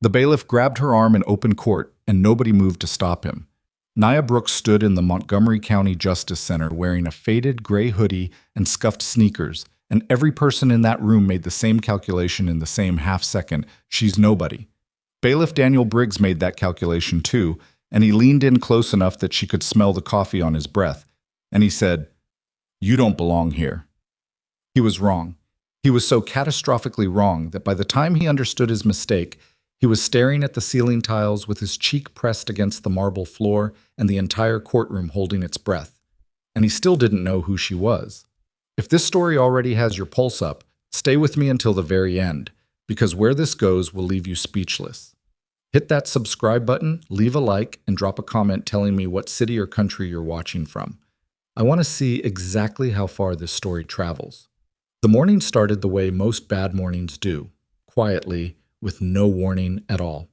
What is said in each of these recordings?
The bailiff grabbed her arm in open court, and nobody moved to stop him. Nia Brooks stood in the Montgomery County Justice Center wearing a faded gray hoodie and scuffed sneakers, and every person in that room made the same calculation in the same half-second: she's nobody. Bailiff Daniel Briggs made that calculation too, and he leaned in close enough that she could smell the coffee on his breath, and he said, "You don't belong here." He was wrong. He was so catastrophically wrong that by the time he understood his mistake, he was staring at the ceiling tiles with his cheek pressed against the marble floor and the entire courtroom holding its breath. And he still didn't know who she was. If this story already has your pulse up, stay with me until the very end, because where this goes will leave you speechless. Hit that subscribe button, leave a like, and drop a comment telling me what city or country you're watching from. I want to see exactly how far this story travels. The morning started the way most bad mornings do, quietly, with no warning at all.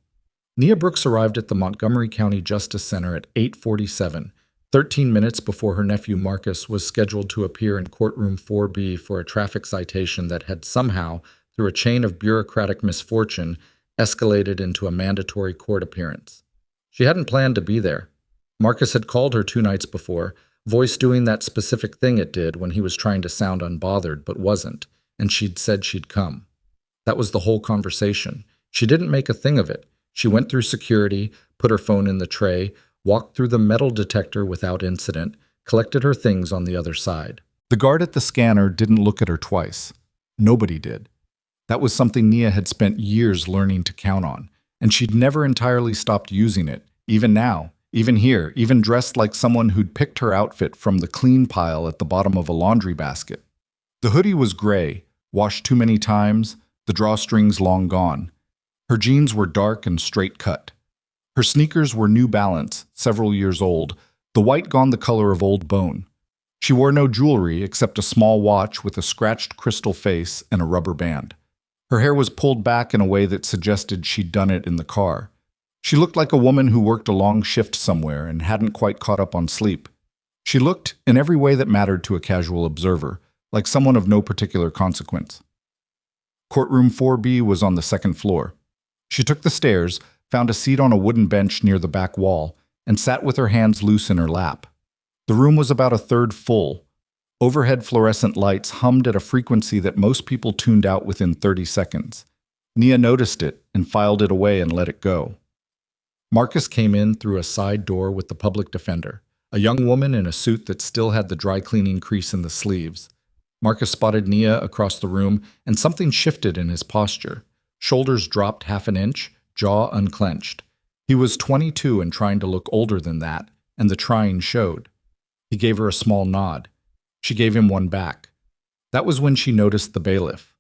Nia Brooks arrived at the Montgomery County Justice Center at 8:47, 13 minutes before her nephew Marcus was scheduled to appear in Courtroom 4B for a traffic citation that had somehow, through a chain of bureaucratic misfortune, escalated into a mandatory court appearance. She hadn't planned to be there. Marcus had called her 2 nights before, voice doing that specific thing it did when he was trying to sound unbothered but wasn't, and she'd said she'd come. That was the whole conversation. She didn't make a thing of it. She went through security, put her phone in the tray, walked through the metal detector without incident, collected her things on the other side. The guard at the scanner didn't look at her twice. Nobody did. That was something Nia had spent years learning to count on, and she'd never entirely stopped using it, even now, even here, even dressed like someone who'd picked her outfit from the clean pile at the bottom of a laundry basket. The hoodie was gray, washed too many times, the drawstrings long gone. Her jeans were dark and straight cut. Her sneakers were New Balance, several years old, the white gone the color of old bone. She wore no jewelry except a small watch with a scratched crystal face and a rubber band. Her hair was pulled back in a way that suggested she'd done it in the car. She looked like a woman who worked a long shift somewhere and hadn't quite caught up on sleep. She looked, in every way that mattered to a casual observer, like someone of no particular consequence. Courtroom 4B was on the second floor. She took the stairs, found a seat on a wooden bench near the back wall, and sat with her hands loose in her lap. The room was about a third full. Overhead fluorescent lights hummed at a frequency that most people tuned out within 30 seconds. Nia noticed it and filed it away and let it go. Marcus came in through a side door with the public defender, a young woman in a suit that still had the dry cleaning crease in the sleeves. Marcus spotted Nia across the room, and something shifted in his posture. Shoulders dropped half an inch, jaw unclenched. He was 22 and trying to look older than that, and the trying showed. He gave her a small nod. She gave him one back. That was when she noticed the bailiff.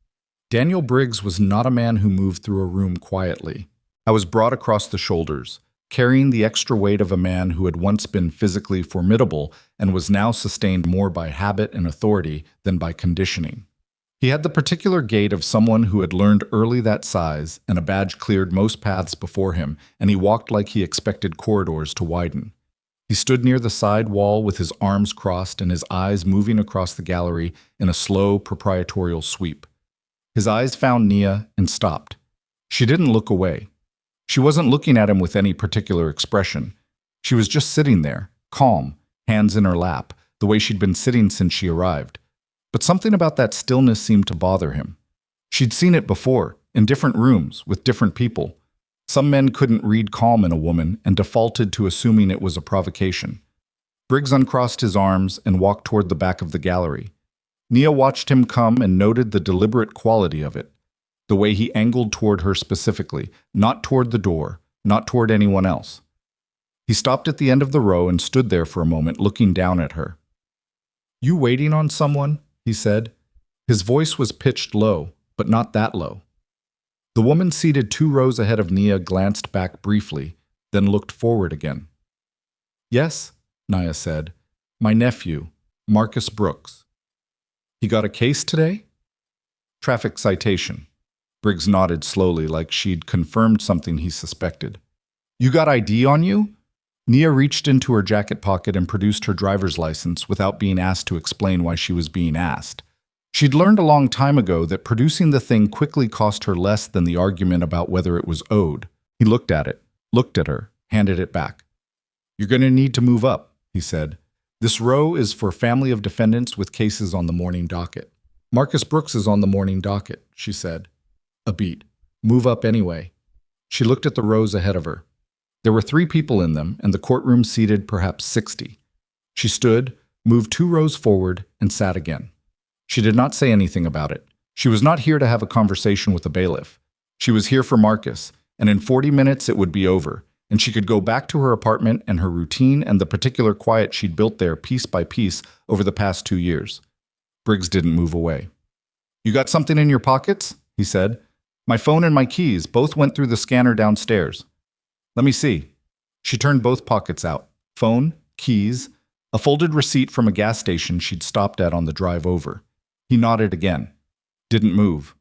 Daniel Briggs was not a man who moved through a room quietly. I was brought across the shoulders, carrying the extra weight of a man who had once been physically formidable and was now sustained more by habit and authority than by conditioning. He had the particular gait of someone who had learned early that size, and a badge cleared most paths before him, and he walked like he expected corridors to widen. He stood near the side wall with his arms crossed and his eyes moving across the gallery in a slow, proprietorial sweep. His eyes found Nia and stopped. She didn't look away. She wasn't looking at him with any particular expression. She was just sitting there, calm, hands in her lap, the way she'd been sitting since she arrived. But something about that stillness seemed to bother him. She'd seen it before, in different rooms, with different people. Some men couldn't read calm in a woman and defaulted to assuming it was a provocation. Briggs uncrossed his arms and walked toward the back of the gallery. Nia watched him come and noted the deliberate quality of it. The way he angled toward her specifically, not toward the door, not toward anyone else. He stopped at the end of the row and stood there for a moment, looking down at her. "You waiting on someone?" he said. His voice was pitched low, but not that low. The woman seated 2 rows ahead of Nia glanced back briefly, then looked forward again. "Yes," Nia said. "My nephew, Marcus Brooks." "He got a case today?" "Traffic citation." Briggs nodded slowly, like she'd confirmed something he suspected. "You got ID on you?" Nia reached into her jacket pocket and produced her driver's license without being asked to explain why she was being asked. She'd learned a long time ago that producing the thing quickly cost her less than the argument about whether it was owed. He looked at it, looked at her, handed it back. "You're going to need to move up," he said. "This row is for family of defendants with cases on the morning docket." "Marcus Brooks is on the morning docket," she said. A beat. "Move up anyway." She looked at the rows ahead of her. There were 3 people in them, and the courtroom seated perhaps 60. She stood, moved 2 rows forward, and sat again. She did not say anything about it. She was not here to have a conversation with a bailiff. She was here for Marcus, and in 40 minutes it would be over, and she could go back to her apartment and her routine and the particular quiet she'd built there piece by piece over the past 2 years. Briggs didn't move away. "You got something in your pockets?" he said. "My phone and my keys both went through the scanner downstairs." "Let me see." She turned both pockets out. Phone, keys, a folded receipt from a gas station she'd stopped at on the drive over. He nodded again. Didn't move.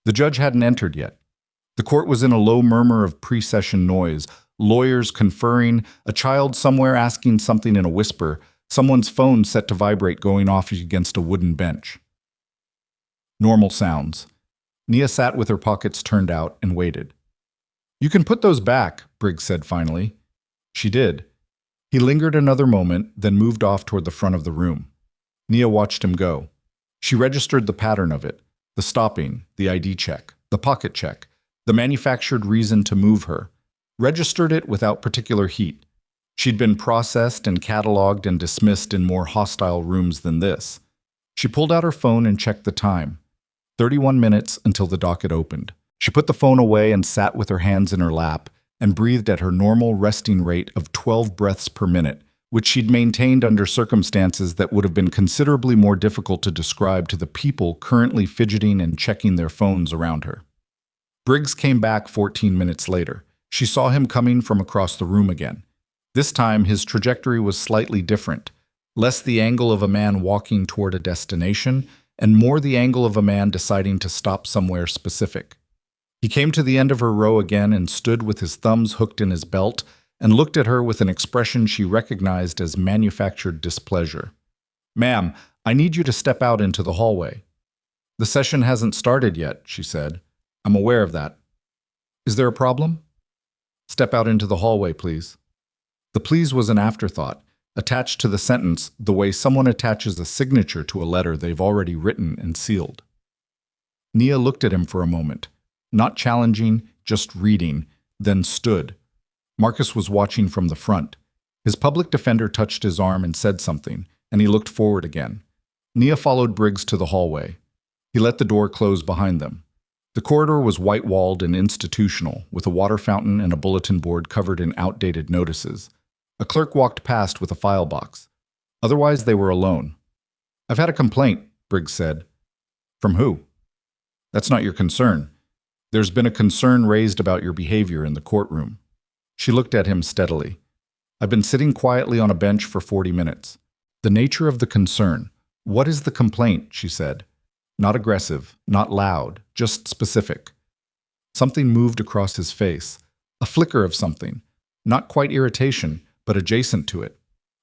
The judge hadn't entered yet. The court was in a low murmur of pre-session noise, lawyers conferring, a child somewhere asking something in a whisper, someone's phone set to vibrate going off against a wooden bench. Normal sounds. Nia sat with her pockets turned out and waited. "You can put those back," Briggs said finally. She did. He lingered another moment, then moved off toward the front of the room. Nia watched him go. She registered the pattern of it, the stopping, the ID check, the pocket check, the manufactured reason to move her. Registered it without particular heat. She'd been processed and cataloged and dismissed in more hostile rooms than this. She pulled out her phone and checked the time. 31 minutes until the docket opened. She put the phone away and sat with her hands in her lap and breathed at her normal resting rate of 12 breaths per minute, which she'd maintained under circumstances that would have been considerably more difficult to describe to the people currently fidgeting and checking their phones around her. Briggs came back 14 minutes later. She saw him coming from across the room again. This time, his trajectory was slightly different, less the angle of a man walking toward a destination, and more the angle of a man deciding to stop somewhere specific. He came to the end of her row again and stood with his thumbs hooked in his belt and looked at her with an expression she recognized as manufactured displeasure. "Ma'am, I need you to step out into the hallway." "The session hasn't started yet," she said. "I'm aware of that." "Is there a problem?" "Step out into the hallway, please." The please was an afterthought, attached to the sentence the way someone attaches a signature to a letter they've already written and sealed. Nia looked at him for a moment, not challenging, just reading, then stood. Marcus was watching from the front. His public defender touched his arm and said something, and he looked forward again. Nia followed Briggs to the hallway. He let the door close behind them. The corridor was white-walled and institutional, with a water fountain and a bulletin board covered in outdated notices. A clerk walked past with a file box. Otherwise, they were alone. "I've had a complaint," Briggs said. "From who?" "That's not your concern. There's been a concern raised about your behavior in the courtroom." She looked at him steadily. "I've been sitting quietly on a bench for 40 minutes. The nature of the concern. What is the complaint?" she said. Not aggressive, not loud, just specific. Something moved across his face. A flicker of something. Not quite irritation, but adjacent to it.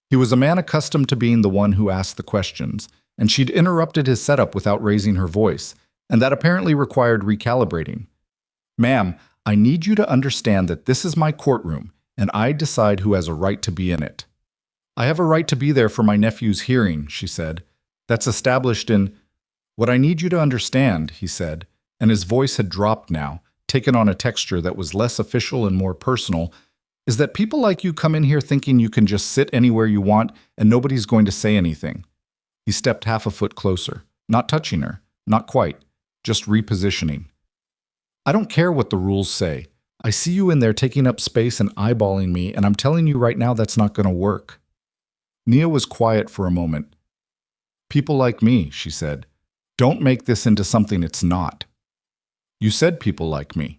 He was a man accustomed to being the one who asked the questions, and she'd interrupted his setup without raising her voice, and that apparently required recalibrating. "Ma'am, I need you to understand that this is my courtroom, and I decide who has a right to be in it." "I have a right to be there for my nephew's hearing," she said. "That's established in—" "What I need you to understand," he said, and his voice had dropped now, taken on a texture that was less official and more personal, "is that people like you come in here thinking you can just sit anywhere you want and nobody's going to say anything." He stepped half a foot closer, not touching her, not quite, just repositioning. "I don't care what the rules say. I see you in there taking up space and eyeballing me, and I'm telling you right now that's not going to work." Nia was quiet for a moment. "People like me," she said. "Don't make this into something it's not." "You said people like me."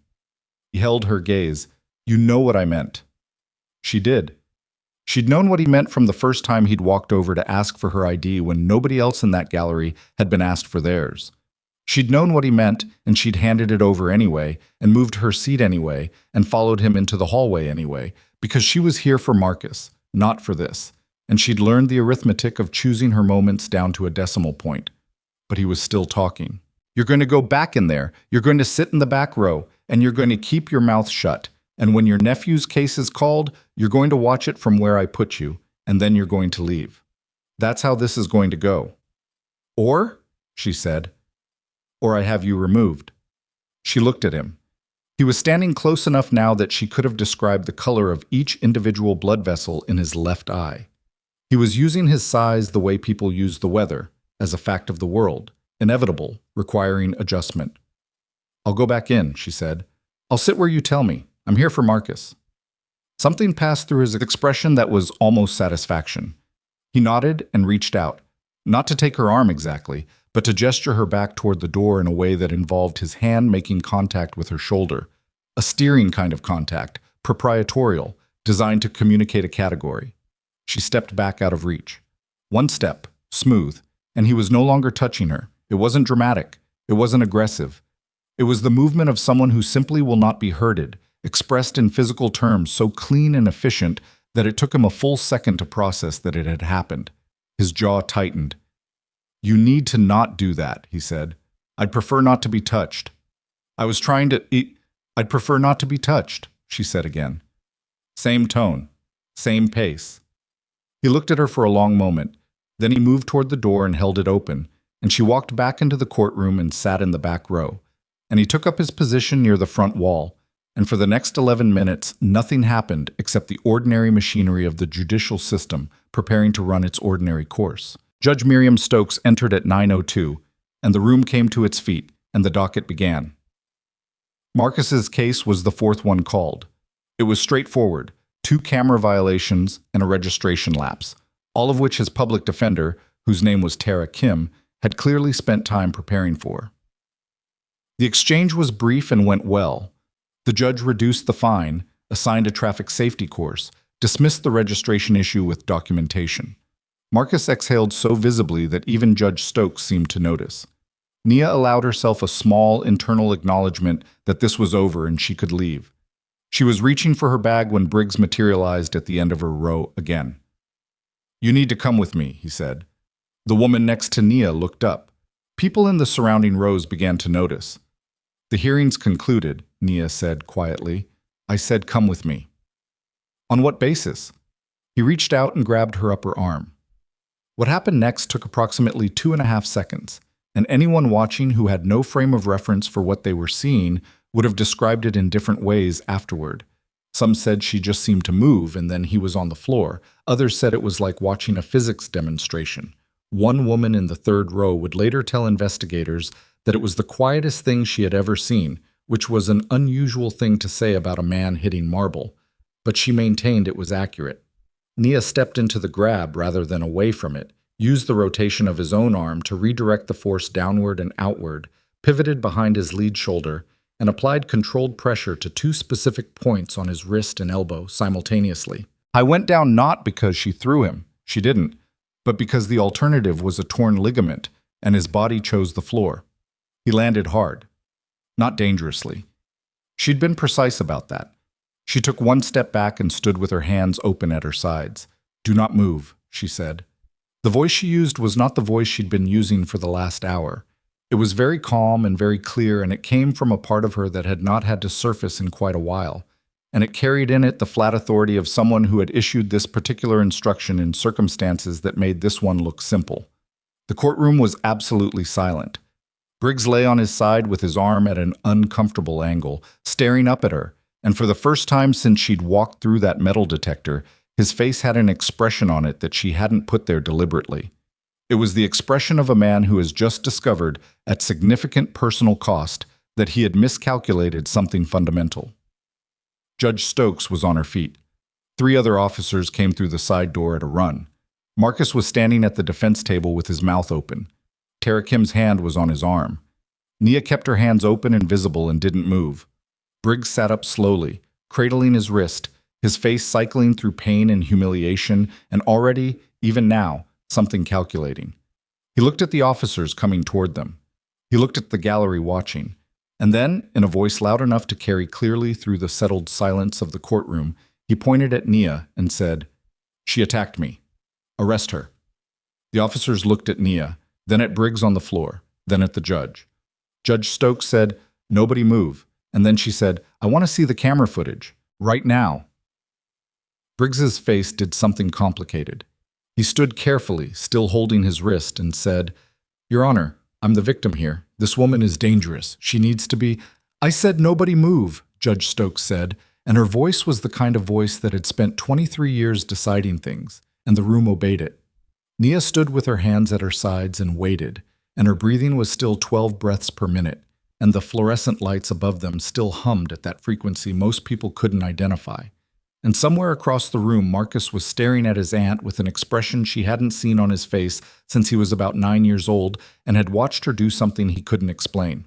He held her gaze. "You know what I meant." She did. She'd known what he meant from the first time he'd walked over to ask for her ID when nobody else in that gallery had been asked for theirs. She'd known what he meant, and she'd handed it over anyway, and moved her seat anyway, and followed him into the hallway anyway, because she was here for Marcus, not for this, and she'd learned the arithmetic of choosing her moments down to a decimal point. But he was still talking. "You're going to go back in there, you're going to sit in the back row, and you're going to keep your mouth shut. And when your nephew's case is called, you're going to watch it from where I put you, and then you're going to leave. That's how this is going to go. Or, she said, or I have you removed. She looked at him. He was standing close enough now that she could have described the color of each individual blood vessel in his left eye. He was using his size the way people use the weather, as a fact of the world, inevitable, requiring adjustment. I'll go back in, she said. I'll sit where you tell me. I'm here for Marcus. Something passed through his expression that was almost satisfaction. He nodded and reached out, not to take her arm exactly, but to gesture her back toward the door in a way that involved his hand making contact with her shoulder, a steering kind of contact, proprietorial, designed to communicate a category. She stepped back out of reach. One step, smooth, and he was no longer touching her. It wasn't dramatic. It wasn't aggressive. It was the movement of someone who simply will not be hurted, expressed in physical terms so clean and efficient that it took him a full second to process that it had happened. His jaw tightened. You need to not do that, he said. I'd prefer not to be touched. I'd prefer not to be touched, she said again. Same tone, same pace. He looked at her for a long moment. Then he moved toward the door and held it open, and she walked back into the courtroom and sat in the back row. And he took up his position near the front wall, and for the next 11 minutes, nothing happened except the ordinary machinery of the judicial system preparing to run its ordinary course. Judge Miriam Stokes entered at 9:02, and the room came to its feet, and the docket began. Marcus's case was the fourth one called. It was straightforward, 2 camera violations and a registration lapse, all of which his public defender, whose name was Tara Kim, had clearly spent time preparing for. The exchange was brief and went well. The judge reduced the fine, assigned a traffic safety course, dismissed the registration issue with documentation. Marcus exhaled so visibly that even Judge Stokes seemed to notice. Nia allowed herself a small internal acknowledgement that this was over and she could leave. She was reaching for her bag when Briggs materialized at the end of her row again. You need to come with me, he said. The woman next to Nia looked up. People in the surrounding rows began to notice. The hearing's concluded, Nia said quietly. I said come with me. On what basis? He reached out and grabbed her upper arm. What happened next took approximately 2.5 seconds, and anyone watching who had no frame of reference for what they were seeing would have described it in different ways afterward. Some said she just seemed to move and then he was on the floor. Others said it was like watching a physics demonstration. One woman in the third row would later tell investigators that it was the quietest thing she had ever seen, which was an unusual thing to say about a man hitting marble, but she maintained it was accurate. Nia stepped into the grab rather than away from it, used the rotation of his own arm to redirect the force downward and outward, pivoted behind his lead shoulder, and applied controlled pressure to 2 specific points on his wrist and elbow simultaneously. I went down not because she threw him, she didn't, but because the alternative was a torn ligament, and his body chose the floor. He landed hard, not dangerously. She'd been precise about that. She took 1 step back and stood with her hands open at her sides. Do not move, she said. The voice she used was not the voice she'd been using for the last hour. It was very calm and very clear, and it came from a part of her that had not had to surface in quite a while. And it carried in it the flat authority of someone who had issued this particular instruction in circumstances that made this one look simple. The courtroom was absolutely silent. Briggs lay on his side with his arm at an uncomfortable angle, staring up at her, and for the first time since she'd walked through that metal detector, his face had an expression on it that she hadn't put there deliberately. It was the expression of a man who has just discovered, at significant personal cost, that he had miscalculated something fundamental. Judge Stokes was on her feet. 3 other officers came through the side door at a run. Marcus was standing at the defense table with his mouth open. Tara Kim's hand was on his arm. Nia kept her hands open and visible and didn't move. Briggs sat up slowly, cradling his wrist, his face cycling through pain and humiliation, and already, even now, something calculating. He looked at the officers coming toward them. He looked at the gallery watching. And then, in a voice loud enough to carry clearly through the settled silence of the courtroom, he pointed at Nia and said, She attacked me. Arrest her. The officers looked at Nia, then at Briggs on the floor, then at the judge. Judge Stokes said, Nobody move. And then she said, I want to see the camera footage. Right now. Briggs's face did something complicated. He stood carefully, still holding his wrist, and said, "Your Honor, I'm the victim here. This woman is dangerous. She needs to be—" "I said nobody move," Judge Stokes said, and her voice was the kind of voice that had spent 23 years deciding things, and the room obeyed it. Nia stood with her hands at her sides and waited, and her breathing was still 12 breaths per minute, and the fluorescent lights above them still hummed at that frequency most people couldn't identify. And somewhere across the room, Marcus was staring at his aunt with an expression she hadn't seen on his face since he was about 9 years old and had watched her do something he couldn't explain.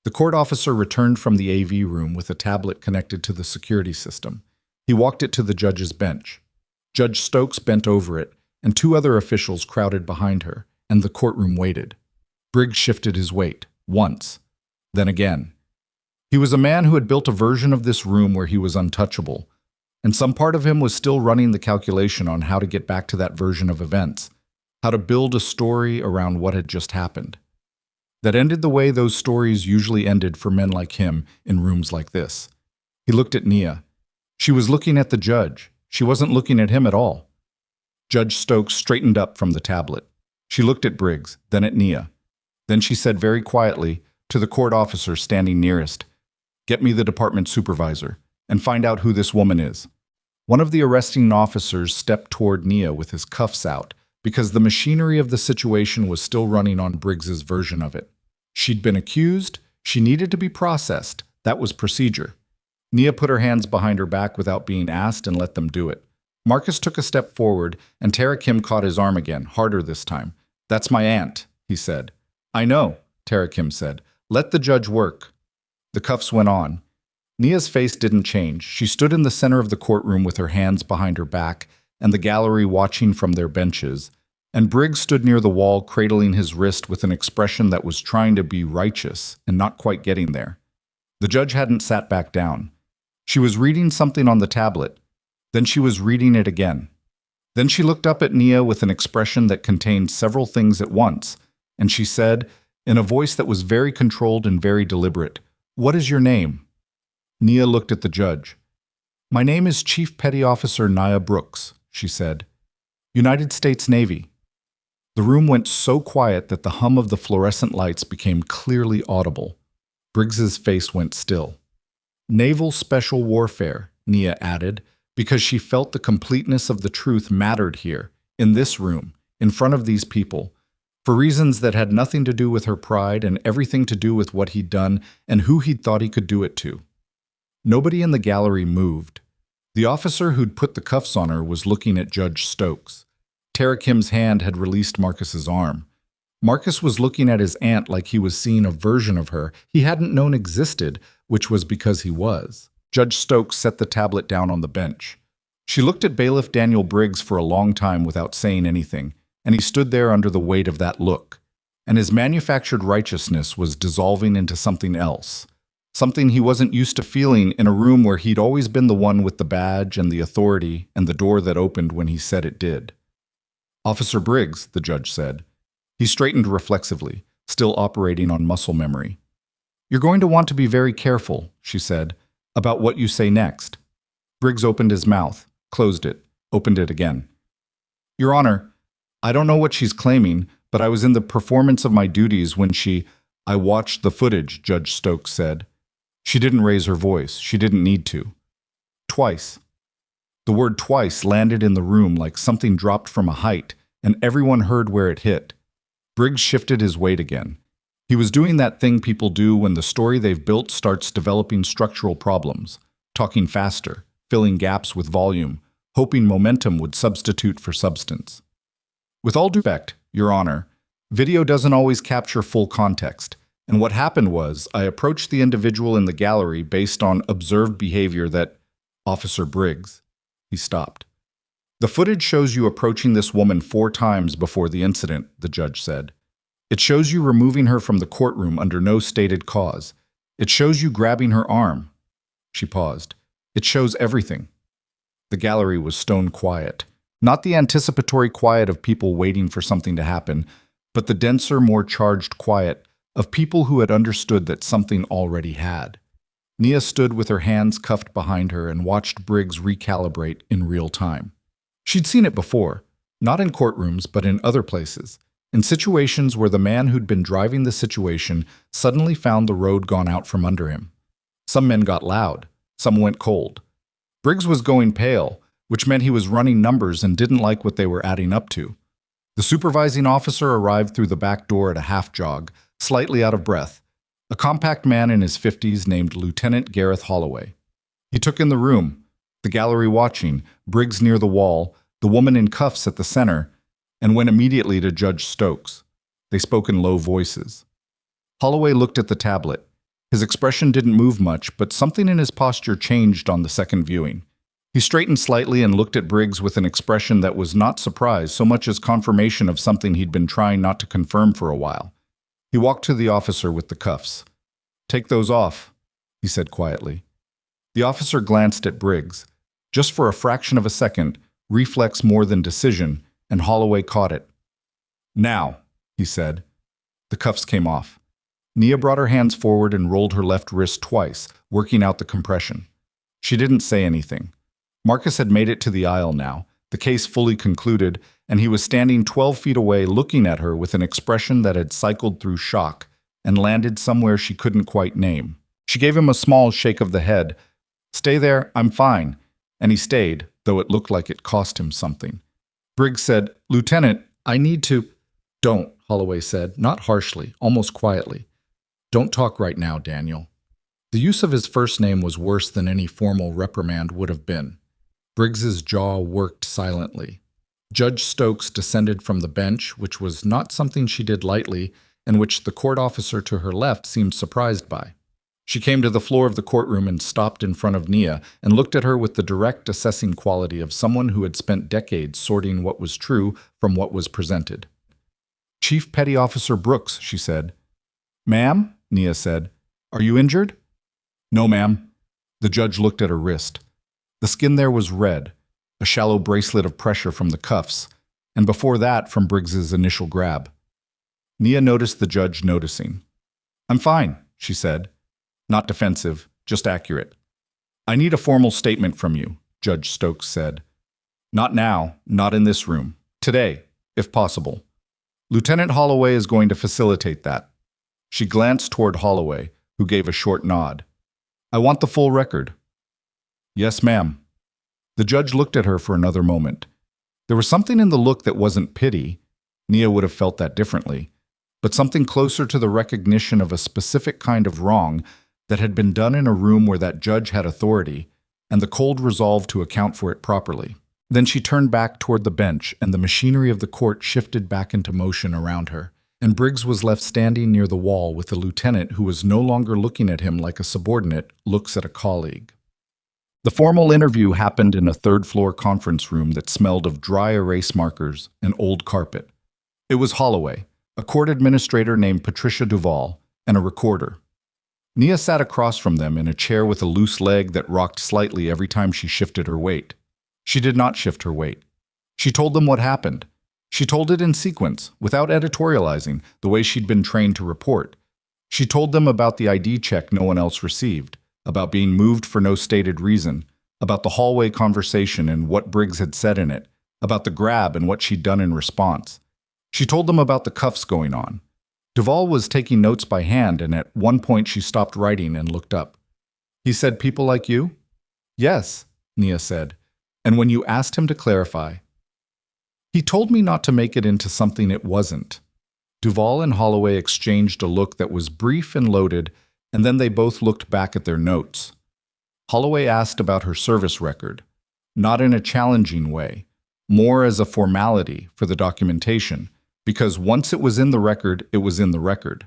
The court officer returned from the AV room with a tablet connected to the security system. He walked it to the judge's bench. Judge Stokes bent over it, and 2 other officials crowded behind her, and the courtroom waited. Briggs shifted his weight, once, then again. He was a man who had built a version of this room where he was untouchable, and some part of him was still running the calculation on how to get back to that version of events, how to build a story around what had just happened. That ended the way those stories usually ended for men like him in rooms like this. He looked at Nia. She was looking at the judge. She wasn't looking at him at all. Judge Stokes straightened up from the tablet. She looked at Briggs, then at Nia. Then she said very quietly to the court officer standing nearest, "Get me the department supervisor and find out who this woman is." One of the arresting officers stepped toward Nia with his cuffs out because the machinery of the situation was still running on Briggs's version of it. She'd been accused. She needed to be processed. That was procedure. Nia put her hands behind her back without being asked and let them do it. Marcus took a step forward, and Tara Kim caught his arm again, harder this time. "That's my aunt," he said. "I know," Tara Kim said. "Let the judge work." The cuffs went on. Nia's face didn't change. She stood in the center of the courtroom with her hands behind her back and the gallery watching from their benches, and Briggs stood near the wall cradling his wrist with an expression that was trying to be righteous and not quite getting there. The judge hadn't sat back down. She was reading something on the tablet. Then she was reading it again. Then she looked up at Nia with an expression that contained several things at once, and she said, in a voice that was very controlled and very deliberate, "What is your name?" Nia looked at the judge. "My name is Chief Petty Officer Nia Brooks," she said. "United States Navy." The room went so quiet that the hum of the fluorescent lights became clearly audible. Briggs's face went still. "Naval Special Warfare," Nia added, because she felt the completeness of the truth mattered here, in this room, in front of these people, for reasons that had nothing to do with her pride and everything to do with what he'd done and who he'd thought he could do it to. Nobody in the gallery moved. The officer who'd put the cuffs on her was looking at Judge Stokes. Tara Kim's hand had released Marcus's arm. Marcus was looking at his aunt like he was seeing a version of her he hadn't known existed, which was because he was. Judge Stokes set the tablet down on the bench. She looked at Bailiff Daniel Briggs for a long time without saying anything, and he stood there under the weight of that look. And his manufactured righteousness was dissolving into something else. Something he wasn't used to feeling in a room where he'd always been the one with the badge and the authority and the door that opened when he said it did. "Officer Briggs," the judge said. He straightened reflexively, still operating on muscle memory. "You're going to want to be very careful," she said, "about what you say next." Briggs opened his mouth, closed it, opened it again. "Your Honor, I don't know what she's claiming, but I was in the performance of my duties when I watched the footage," Judge Stokes said. She didn't raise her voice. She didn't need to. "Twice." The word "twice" landed in the room like something dropped from a height, and everyone heard where it hit. Briggs shifted his weight again. He was doing that thing people do when the story they've built starts developing structural problems, talking faster, filling gaps with volume, hoping momentum would substitute for substance. "With all due respect, Your Honor, video doesn't always capture full context. And what happened was, I approached the individual in the gallery based on observed behavior that—" "Officer Briggs," he stopped. "The footage shows you approaching this woman 4 times before the incident," the judge said. "It shows you removing her from the courtroom under no stated cause. It shows you grabbing her arm." She paused. "It shows everything." The gallery was stone quiet. Not the anticipatory quiet of people waiting for something to happen, but the denser, more charged quiet of people who had understood that something already had. Nia stood with her hands cuffed behind her and watched Briggs recalibrate in real time. She'd seen it before, not in courtrooms, but in other places, in situations where the man who'd been driving the situation suddenly found the road gone out from under him. Some men got loud, some went cold. Briggs was going pale, which meant he was running numbers and didn't like what they were adding up to. The supervising officer arrived through the back door at a half-jog, slightly out of breath, a compact man in his 50s named Lieutenant Gareth Holloway. He took in the room, the gallery watching, Briggs near the wall, the woman in cuffs at the center, and went immediately to Judge Stokes. They spoke in low voices. Holloway looked at the tablet. His expression didn't move much, but something in his posture changed on the second viewing. He straightened slightly and looked at Briggs with an expression that was not surprise so much as confirmation of something he'd been trying not to confirm for a while. He walked to the officer with the cuffs. "Take those off," he said quietly. The officer glanced at Briggs. Just for a fraction of a second, reflex more than decision, and Holloway caught it. "Now," he said. The cuffs came off. Nia brought her hands forward and rolled her left wrist twice, working out the compression. She didn't say anything. Marcus had made it to the aisle now, the case fully concluded, and he was standing 12 feet away looking at her with an expression that had cycled through shock and landed somewhere she couldn't quite name. She gave him a small shake of the head. "Stay there, I'm fine." And he stayed, though it looked like it cost him something. Briggs said, "Lieutenant, I need to—" "Don't," Holloway said, not harshly, almost quietly. "Don't talk right now, Daniel." The use of his first name was worse than any formal reprimand would have been. Briggs's jaw worked silently. Judge Stokes descended from the bench, which was not something she did lightly, and which the court officer to her left seemed surprised by. She came to the floor of the courtroom and stopped in front of Nia and looked at her with the direct assessing quality of someone who had spent decades sorting what was true from what was presented. "Chief Petty Officer Brooks," she said. "Ma'am?" Nia said. "Are you injured?" "No, ma'am." The judge looked at her wrist. The skin there was red, a shallow bracelet of pressure from the cuffs, and before that from Briggs's initial grab. Nia noticed the judge noticing. "I'm fine," she said. Not defensive, just accurate. "I need a formal statement from you," Judge Stokes said. "Not now, not in this room. Today, if possible. Lieutenant Holloway is going to facilitate that." She glanced toward Holloway, who gave a short nod. "I want the full record." "Yes, ma'am." The judge looked at her for another moment. There was something in the look that wasn't pity. Nia would have felt that differently, but something closer to the recognition of a specific kind of wrong that had been done in a room where that judge had authority, and the cold resolve to account for it properly. Then she turned back toward the bench, and the machinery of the court shifted back into motion around her, and Briggs was left standing near the wall with the lieutenant who was no longer looking at him like a subordinate looks at a colleague. The formal interview happened in a third-floor conference room that smelled of dry erase markers and old carpet. It was Holloway, a court administrator named Patricia Duval, and a recorder. Nia sat across from them in a chair with a loose leg that rocked slightly every time she shifted her weight. She did not shift her weight. She told them what happened. She told it in sequence, without editorializing, the way she'd been trained to report. She told them about the ID check no one else received, about being moved for no stated reason, about the hallway conversation and what Briggs had said in it, about the grab and what she'd done in response. She told them about the cuffs going on. Duval was taking notes by hand, and at one point she stopped writing and looked up. "He said people like you?" "Yes," Nia said. "And when you asked him to clarify?" "He told me not to make it into something it wasn't." Duval and Holloway exchanged a look that was brief and loaded, and then they both looked back at their notes. Holloway asked about her service record, not in a challenging way, more as a formality for the documentation, because once it was in the record, it was in the record.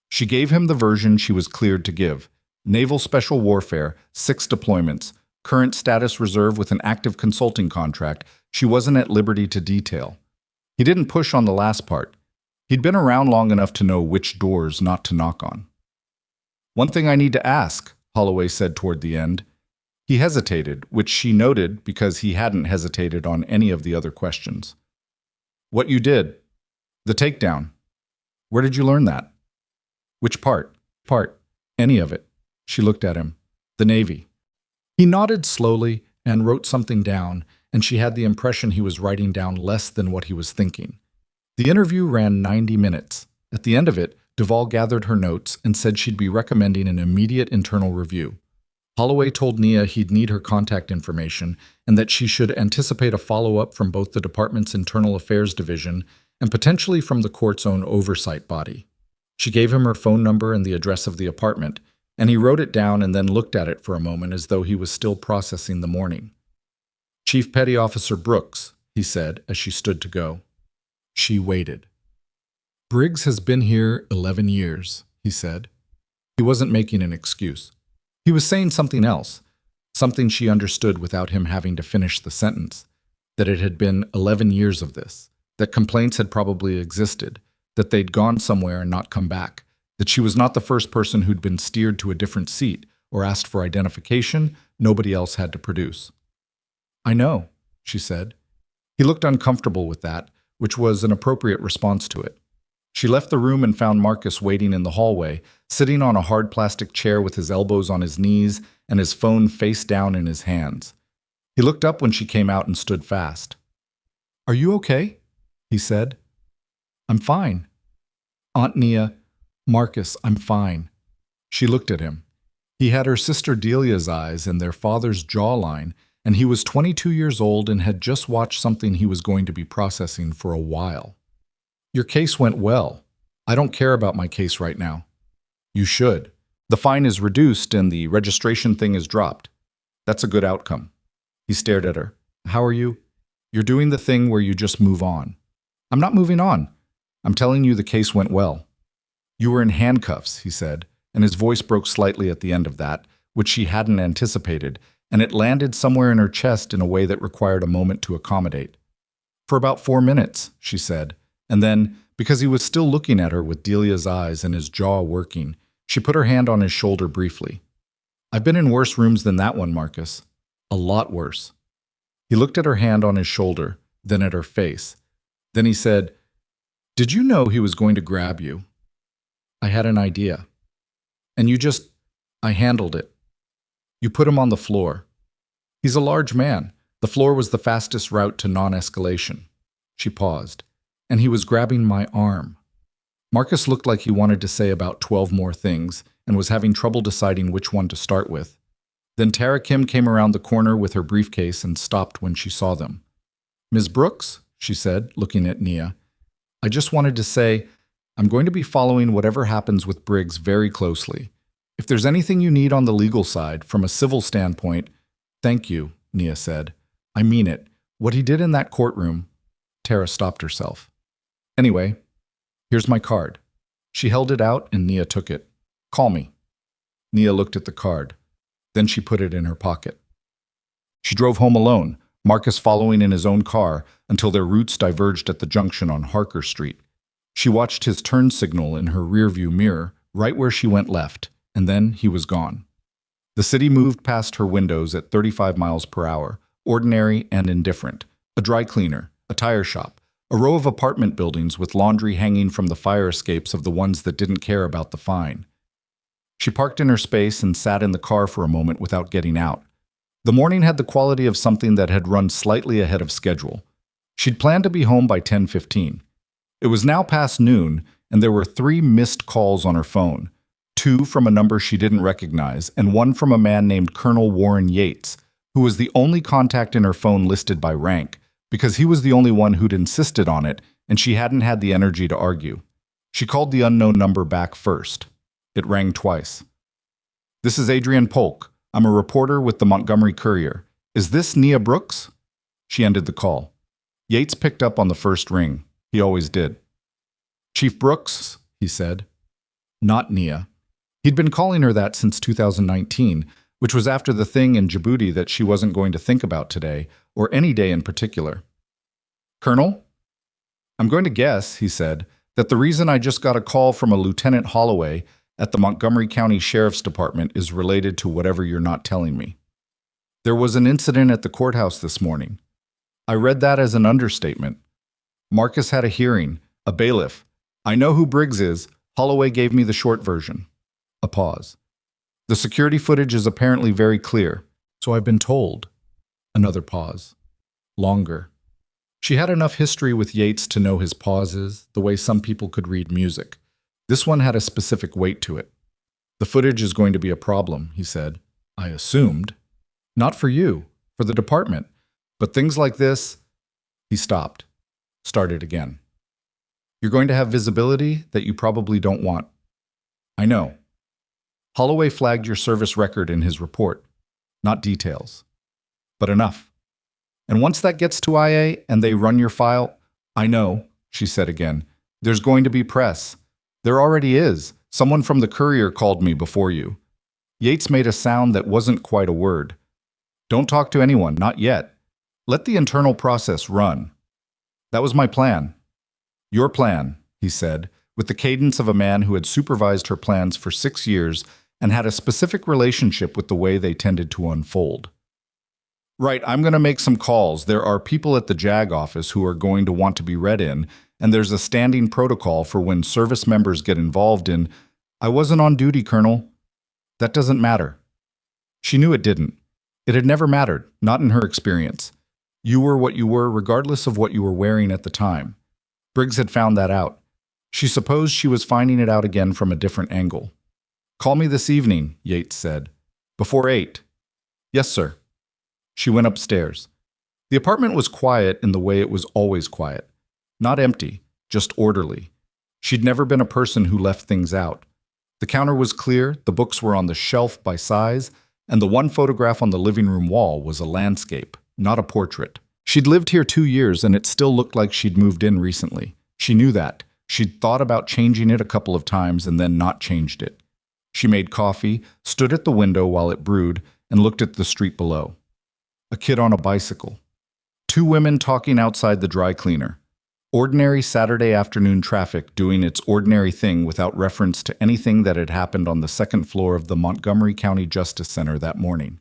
She gave him the version she was cleared to give: Naval Special Warfare, 6 deployments, current status reserve with an active consulting contract she wasn't at liberty to detail. He didn't push on the last part. He'd been around long enough to know which doors not to knock on. "One thing I need to ask," Holloway said toward the end. He hesitated, which she noted because he hadn't hesitated on any of the other questions. "What you did. The takedown. Where did you learn that?" "Which part?" "Part. Any of it." She looked at him. The Navy. He nodded slowly and wrote something down, and she had the impression he was writing down less than what he was thinking. The interview ran 90 minutes. At the end of it, Duvall gathered her notes and said she'd be recommending an immediate internal review. Holloway told Nia he'd need her contact information and that she should anticipate a follow-up from both the department's Internal Affairs Division and potentially from the court's own oversight body. She gave him her phone number and the address of the apartment, and he wrote it down and then looked at it for a moment as though he was still processing the morning. "Chief Petty Officer Brooks," he said as she stood to go. She waited. "Briggs has been here 11 years, he said. He wasn't making an excuse. He was saying something else, something she understood without him having to finish the sentence, that it had been 11 years of this, that complaints had probably existed, that they'd gone somewhere and not come back, that she was not the first person who'd been steered to a different seat or asked for identification nobody else had to produce. "I know," she said. He looked uncomfortable with that, which was an appropriate response to it. She left the room and found Marcus waiting in the hallway, sitting on a hard plastic chair with his elbows on his knees and his phone face down in his hands. He looked up when she came out and stood fast. "Are you okay?" he said. "I'm fine." "Aunt Nia, Marcus, I'm fine." She looked at him. He had her sister Delia's eyes and their father's jawline, and he was 22 years old and had just watched something he was going to be processing for a while. "Your case went well. I don't care about my case right now." "You should. The fine is reduced and the registration thing is dropped. That's a good outcome." He stared at her. "How are you?" "You're doing the thing where you just move on." "I'm not moving on. I'm telling you the case went well." "You were in handcuffs," he said, and his voice broke slightly at the end of that, which she hadn't anticipated, and it landed somewhere in her chest in a way that required a moment to accommodate. "For about 4 minutes," she said, and then, because he was still looking at her with Delia's eyes and his jaw working, she put her hand on his shoulder briefly. "I've been in worse rooms than that one, Marcus. A lot worse." He looked at her hand on his shoulder, then at her face. Then he said, "Did you know he was going to grab you?" "I had an idea." "And you just—" "I handled it." "You put him on the floor." "He's a large man. The floor was the fastest route to non-escalation." She paused. "And he was grabbing my arm." Marcus looked like he wanted to say about 12 more things and was having trouble deciding which one to start with. Then Tara Kim came around the corner with her briefcase and stopped when she saw them. "Ms. Brooks," she said, looking at Nia, "I just wanted to say I'm going to be following whatever happens with Briggs very closely. If there's anything you need on the legal side, from a civil standpoint—" "Thank you," Nia said. "I mean it. What he did in that courtroom—" Tara stopped herself. "Anyway, here's my card." She held it out and Nia took it. "Call me." Nia looked at the card. Then she put it in her pocket. She drove home alone, Marcus following in his own car until their routes diverged at the junction on Harker Street. She watched his turn signal in her rearview mirror, right where she went left, and then he was gone. The city moved past her windows at 35 miles per hour, ordinary and indifferent. A dry cleaner, a tire shop, a row of apartment buildings with laundry hanging from the fire escapes of the ones that didn't care about the fine. She parked in her space and sat in the car for a moment without getting out. The morning had the quality of something that had run slightly ahead of schedule. She'd planned to be home by 10:15. It was now past noon, and there were 3 missed calls on her phone, 2 from a number she didn't recognize, and 1 from a man named Colonel Warren Yates, who was the only contact in her phone listed by rank, because he was the only one who'd insisted on it, and she hadn't had the energy to argue. She called the unknown number back first. It rang twice. "This is Adrian Polk. I'm a reporter with the Montgomery Courier. Is this Nia Brooks?" She ended the call. Yates picked up on the first ring. He always did. "Chief Brooks," he said. Not Nia. He'd been calling her that since 2019, which was after the thing in Djibouti that she wasn't going to think about today, or any day in particular. "Colonel?" "I'm going to guess," he said, "that the reason I just got a call from a Lieutenant Holloway at the Montgomery County Sheriff's Department is related to whatever you're not telling me. There was an incident at the courthouse this morning. I read that as an understatement. Marcus had a hearing, a bailiff. I know who Briggs is. Holloway gave me the short version." A pause. The security footage is apparently very clear, so I've been told. Another pause. Longer. She had enough history with Yates to know his pauses, the way some people could read music. This one had a specific weight to it. The footage is going to be a problem, he said. I assumed. Not for you, for the department. But things like this... He stopped. Started again. You're going to have visibility that you probably don't want. I know. Holloway flagged your service record in his report. Not details. But enough. And once that gets to IA and they run your file, I know, she said again, there's going to be press. There already is. Someone from the Courier called me before you. Yates made a sound that wasn't quite a word. Don't talk to anyone, not yet. Let the internal process run. That was my plan. Your plan, he said, with the cadence of a man who had supervised her plans for 6 years and had a specific relationship with the way they tended to unfold. Right, I'm going to make some calls. There are people at the JAG office who are going to want to be read in, and there's a standing protocol for when service members get involved in, I wasn't on duty, Colonel. That doesn't matter. She knew it didn't. It had never mattered, not in her experience. You were what you were regardless of what you were wearing at the time. Briggs had found that out. She supposed she was finding it out again from a different angle. Call me this evening, Yates said. Before 8. Yes, sir. She went upstairs. The apartment was quiet in the way it was always quiet. Not empty, just orderly. She'd never been a person who left things out. The counter was clear, the books were on the shelf by size, and the one photograph on the living room wall was a landscape, not a portrait. She'd lived here 2 years and it still looked like she'd moved in recently. She knew that. She'd thought about changing it a couple of times and then not changed it. She made coffee, stood at the window while it brewed, and looked at the street below. A kid on a bicycle. 2 women talking outside the dry cleaner. Ordinary Saturday afternoon traffic doing its ordinary thing without reference to anything that had happened on the second floor of the Montgomery County Justice Center that morning.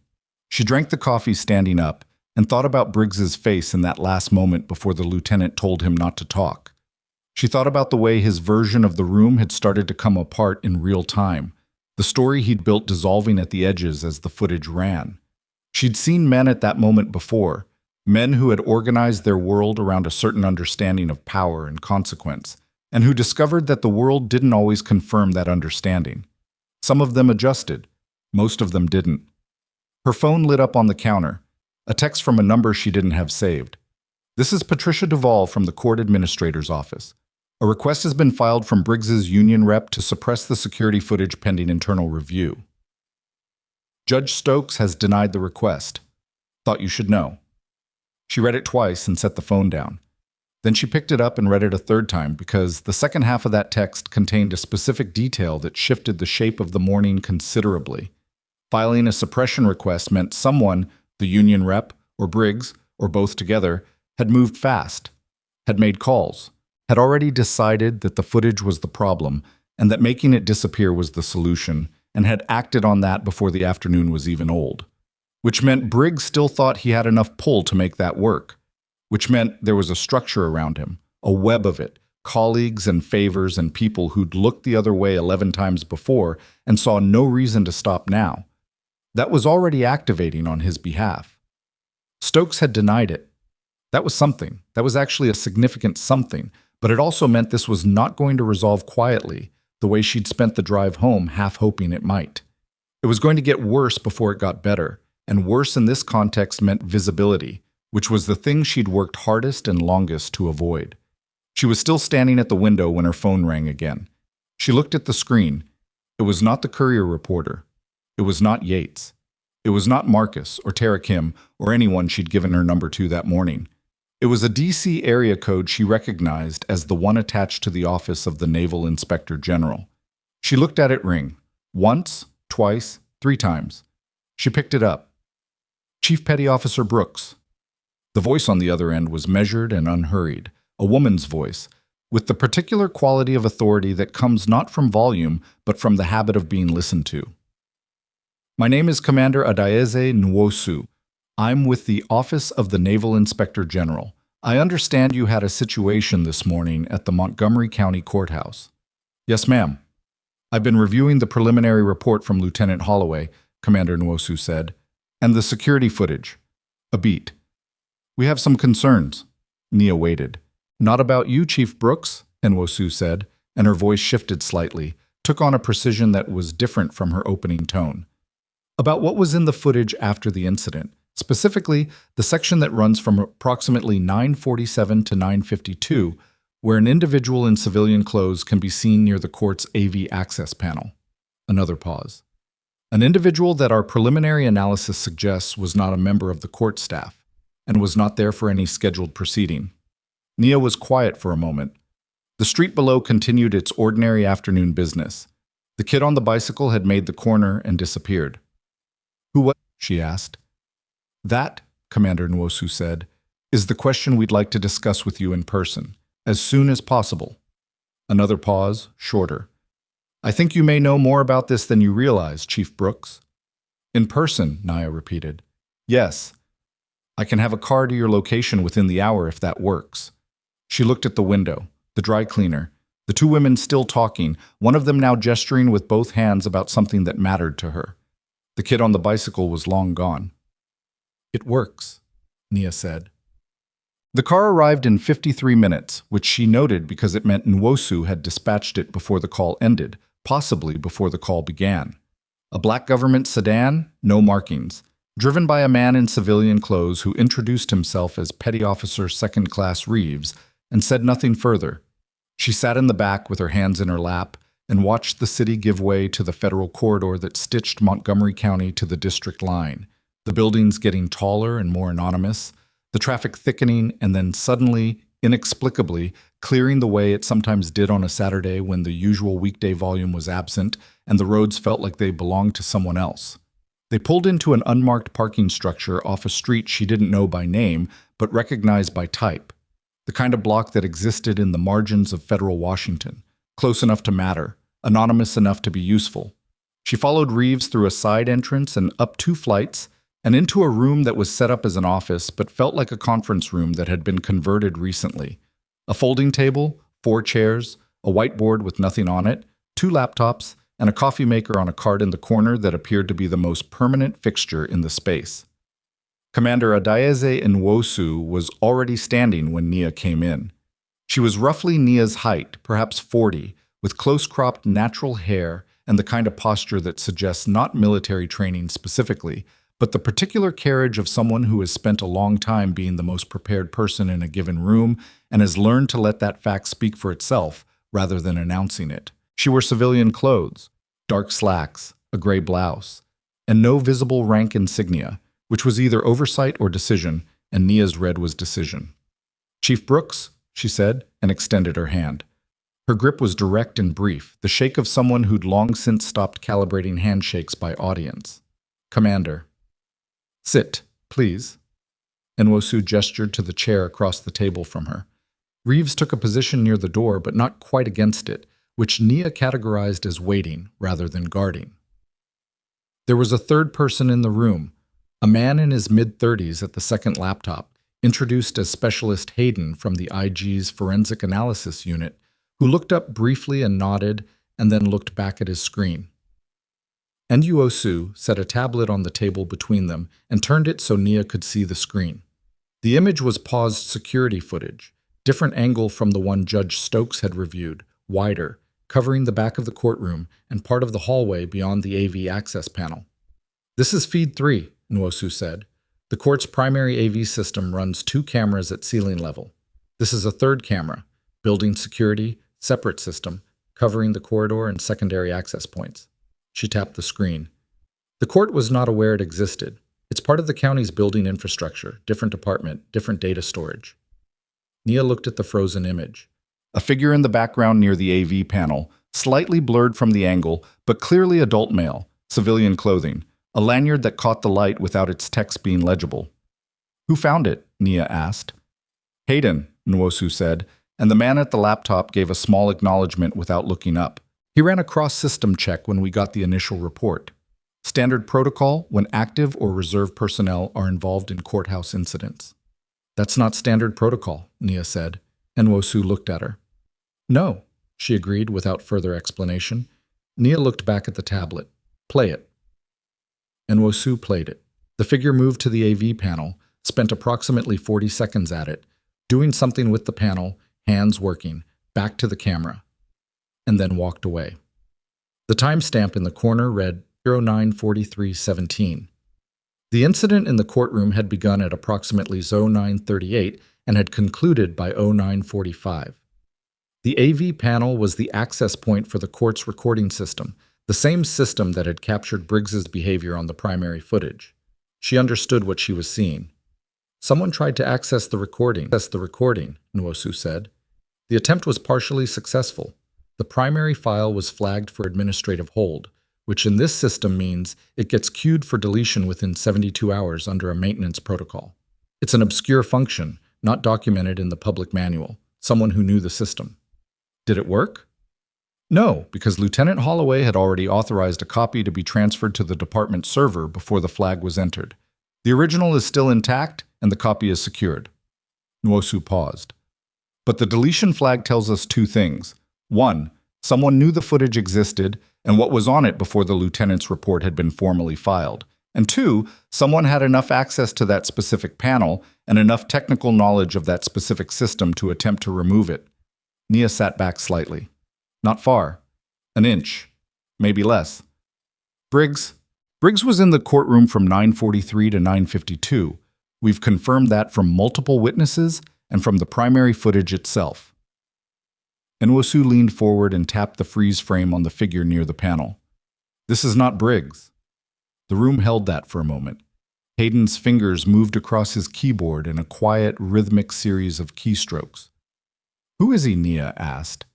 She drank the coffee standing up and thought about Briggs's face in that last moment before the lieutenant told him not to talk. She thought about the way his version of the room had started to come apart in real time, the story he'd built dissolving at the edges as the footage ran. She'd seen men at that moment before, men who had organized their world around a certain understanding of power and consequence, and who discovered that the world didn't always confirm that understanding. Some of them adjusted, most of them didn't. Her phone lit up on the counter, a text from a number she didn't have saved. This is Patricia Duvall from the court administrator's office. A request has been filed from Briggs's union rep to suppress the security footage pending internal review. Judge Stokes has denied the request. Thought you should know. She read it twice and set the phone down. Then she picked it up and read it a third time because the second half of that text contained a specific detail that shifted the shape of the morning considerably. Filing a suppression request meant someone, the union rep, or Briggs, or both together, had moved fast, had made calls, had already decided that the footage was the problem and that making it disappear was the solution, and had acted on that before the afternoon was even old. Which meant Briggs still thought he had enough pull to make that work. Which meant there was a structure around him, a web of it, colleagues and favors and people who'd looked the other way 11 times before and saw no reason to stop now. That was already activating on his behalf. Stokes had denied it. That was something. That was actually a significant something, but it also meant this was not going to resolve quietly, the way she'd spent the drive home half hoping it might. It was going to get worse before it got better, and worse in this context meant visibility, which was the thing she'd worked hardest and longest to avoid. She was still standing at the window when her phone rang again. She looked at the screen. It was not the Courier reporter. It was not Yates. It was not Marcus or Tara Kim or anyone she'd given her number to that morning. It was a DC area code she recognized as the one attached to the office of the Naval Inspector General. She looked at it ring. Once, twice, 3 times. She picked it up. Chief Petty Officer Brooks. The voice on the other end was measured and unhurried, a woman's voice, with the particular quality of authority that comes not from volume, but from the habit of being listened to. My name is Commander Adaeze Nwosu. I'm with the Office of the Naval Inspector General. I understand you had a situation this morning at the Montgomery County Courthouse. Yes, ma'am. I've been reviewing the preliminary report from Lieutenant Holloway, Commander Nwosu said, and the security footage. A beat. We have some concerns. Nia waited. Not about you, Chief Brooks, Nwosu said, and her voice shifted slightly, took on a precision that was different from her opening tone. About what was in the footage after the incident, specifically the section that runs from approximately 9:47 to 9:52, where an individual in civilian clothes can be seen near the court's AV access panel. Another pause. An individual that our preliminary analysis suggests was not a member of the court staff and was not there for any scheduled proceeding. Nia was quiet for a moment. The street below continued its ordinary afternoon business. The kid on the bicycle had made the corner and disappeared. Who was? She asked. That, Commander Nwosu said, is the question we'd like to discuss with you in person, as soon as possible. Another pause, shorter. I think you may know more about this than you realize, Chief Brooks. In person, Nia repeated. Yes. I can have a car to your location within the hour if that works. She looked at the window, the dry cleaner, the two women still talking, one of them now gesturing with both hands about something that mattered to her. The kid on the bicycle was long gone. It works, Nia said. The car arrived in 53 minutes, which she noted because it meant Nwosu had dispatched it before the call ended, possibly before the call began. A black government sedan, no markings, driven by a man in civilian clothes who introduced himself as Petty Officer Second Class Reeves and said nothing further. She sat in the back with her hands in her lap and watched the city give way to the federal corridor that stitched Montgomery County to the district line, the buildings getting taller and more anonymous, the traffic thickening and then suddenly, inexplicably, clearing the way it sometimes did on a Saturday when the usual weekday volume was absent and the roads felt like they belonged to someone else. They pulled into an unmarked parking structure off a street she didn't know by name but recognized by type, the kind of block that existed in the margins of federal Washington, close enough to matter, anonymous enough to be useful. She followed Reeves through a side entrance and up 2 flights and into a room that was set up as an office but felt like a conference room that had been converted recently. A folding table, 4 chairs, a whiteboard with nothing on it, 2 laptops, and a coffee maker on a cart in the corner that appeared to be the most permanent fixture in the space. Commander Adaeze Nwosu was already standing when Nia came in. She was roughly Nia's height, perhaps 40, with close-cropped natural hair and the kind of posture that suggests not military training specifically, but the particular carriage of someone who has spent a long time being the most prepared person in a given room and has learned to let that fact speak for itself rather than announcing it. She wore civilian clothes, dark slacks, a gray blouse, and no visible rank insignia, which was either oversight or decision, and Nia's red was decision. Chief Brooks, she said, and extended her hand. Her grip was direct and brief, the shake of someone who'd long since stopped calibrating handshakes by audience. Commander. Sit, please. Nwosu gestured to the chair across the table from her. Reeves took a position near the door, but not quite against it, which Nia categorized as waiting rather than guarding. There was a third person in the room, a man in his mid-30s at the second laptop, introduced as Specialist Hayden from the IG's Forensic Analysis Unit, who looked up briefly and nodded, and then looked back at his screen. Nwosu set a tablet on the table between them and turned it so Nia could see the screen. The image was paused security footage, different angle from the one Judge Stokes had reviewed, wider, covering the back of the courtroom and part of the hallway beyond the AV access panel. This is feed 3, Nwosu said. The court's primary AV system runs 2 cameras at ceiling level. This is a third camera, building security, separate system, covering the corridor and secondary access points. She tapped the screen. The court was not aware it existed. It's part of the county's building infrastructure, different department, different data storage. Nia looked at the frozen image. A figure in the background near the AV panel, slightly blurred from the angle, but clearly adult male, civilian clothing, a lanyard that caught the light without its text being legible. Who found it? Nia asked. Hayden, Nwosu said, and the man at the laptop gave a small acknowledgement without looking up. He ran a cross-system check when we got the initial report. Standard protocol when active or reserve personnel are involved in courthouse incidents. That's not standard protocol, Nia said. Nwosu looked at her. No, she agreed without further explanation. Nia looked back at the tablet. Play it. And Wosu played it. The figure moved to the AV panel, spent approximately 40 seconds at it, doing something with the panel, hands working, back to the camera, and then walked away. The timestamp in the corner read 09:43:17. The incident in the courtroom had begun at approximately 09:38 and had concluded by 09:45. The AV panel was the access point for the court's recording system, the same system that had captured Briggs's behavior on the primary footage. She understood what she was seeing. Someone tried to access the recording, Nwosu said. The attempt was partially successful. The primary file was flagged for administrative hold, which in this system means it gets queued for deletion within 72 hours under a maintenance protocol. It's an obscure function, not documented in the public manual. Someone who knew the system. Did it work? No, because Lieutenant Holloway had already authorized a copy to be transferred to the department server before the flag was entered. The original is still intact, and the copy is secured. Nwosu paused. But the deletion flag tells us two things. One, someone knew the footage existed and what was on it before the lieutenant's report had been formally filed. And two, someone had enough access to that specific panel and enough technical knowledge of that specific system to attempt to remove it. Nia sat back slightly. Not far. An inch. Maybe less. Briggs was in the courtroom from 9:43 to 9:52. We've confirmed that from multiple witnesses and from the primary footage itself. Nwosu leaned forward and tapped the freeze frame on the figure near the panel. This is not Briggs. The room held that for a moment. Hayden's fingers moved across his keyboard in a quiet, rhythmic series of keystrokes. Who is he? Nia asked.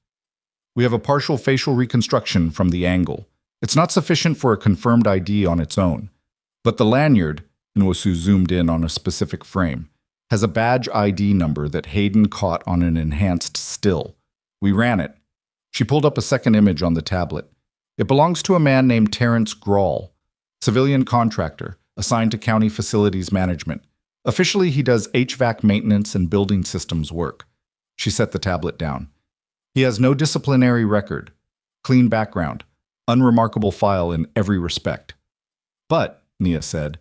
We have a partial facial reconstruction from the angle. It's not sufficient for a confirmed ID on its own. But the lanyard, Nwosu zoomed in on a specific frame, has a badge ID number that Hayden caught on an enhanced still. We ran it. She pulled up a second image on the tablet. It belongs to a man named Terrence Grawl, civilian contractor, assigned to county facilities management. Officially, he does HVAC maintenance and building systems work. She set the tablet down. He has no disciplinary record, clean background, unremarkable file in every respect. But, Nia said,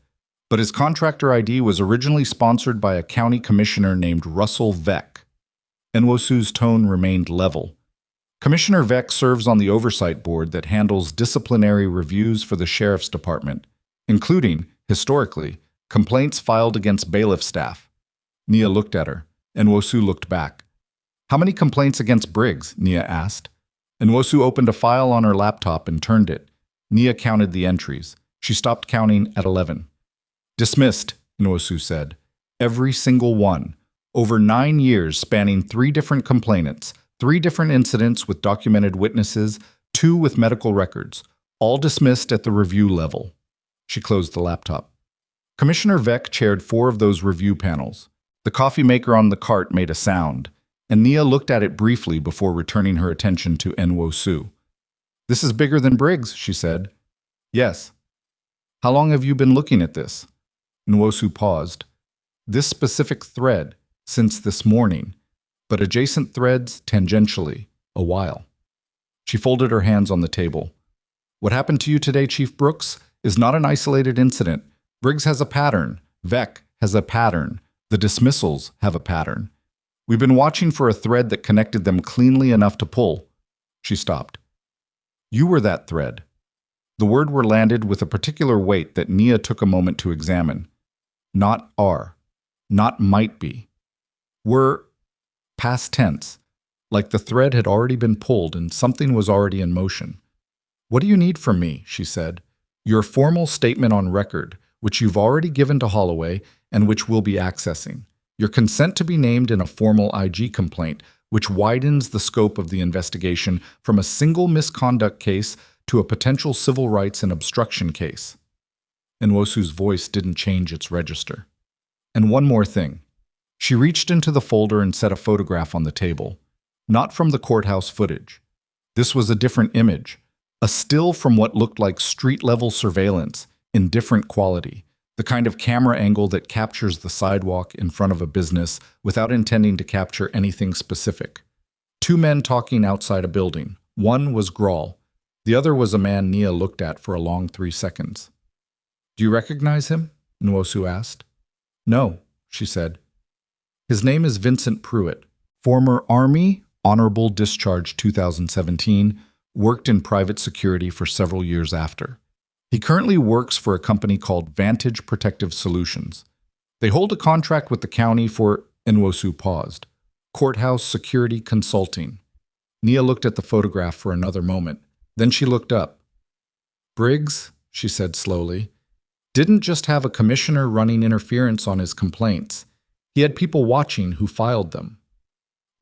his contractor ID was originally sponsored by a county commissioner named Russell Veck. Nwosu's tone remained level. Commissioner Veck serves on the oversight board that handles disciplinary reviews for the sheriff's department, including, historically, complaints filed against bailiff staff. Nia looked at her. Nwosu looked back. How many complaints against Briggs? Nia asked. Nwosu opened a file on her laptop and turned it. Nia counted the entries. She stopped counting at 11. Dismissed, Nwosu said. Every single one. Over 9 years spanning 3 different complainants, 3 different incidents with documented witnesses, 2 with medical records, all dismissed at the review level. She closed the laptop. Commissioner Veck chaired 4 of those review panels. The coffee maker on the cart made a sound, and Nia looked at it briefly before returning her attention to Nwosu. This is bigger than Briggs, she said. Yes. How long have you been looking at this? Nwosu paused. This specific thread, since this morning, but adjacent threads tangentially, a while. She folded her hands on the table. What happened to you today, Chief Brooks, is not an isolated incident. Briggs has a pattern. Veck has a pattern. The dismissals have a pattern. We've been watching for a thread that connected them cleanly enough to pull. She stopped. You were that thread. The words were landed with a particular weight that Nia took a moment to examine. Not are. Not might be. Were past tense, like the thread had already been pulled and something was already in motion. What do you need from me? She said. Your formal statement on record, which you've already given to Holloway and which we'll be accessing. Your consent to be named in a formal IG complaint, which widens the scope of the investigation from a single misconduct case to a potential civil rights and obstruction case. Nwosu's voice didn't change its register. And one more thing. She reached into the folder and set a photograph on the table. Not from the courthouse footage. This was a different image. A still from what looked like street-level surveillance in different quality. The kind of camera angle that captures the sidewalk in front of a business without intending to capture anything specific. 2 men talking outside a building. One was Grawl. The other was a man Nia looked at for a long 3 seconds. Do you recognize him? Nwosu asked. No, she said. His name is Vincent Pruitt, former Army, Honorable Discharge 2017, worked in private security for several years after. He currently works for a company called Vantage Protective Solutions. They hold a contract with the county for, Nwosu paused, courthouse security consulting. Nia looked at the photograph for another moment. Then she looked up. Briggs, she said slowly, didn't just have a commissioner running interference on his complaints. He had people watching who filed them.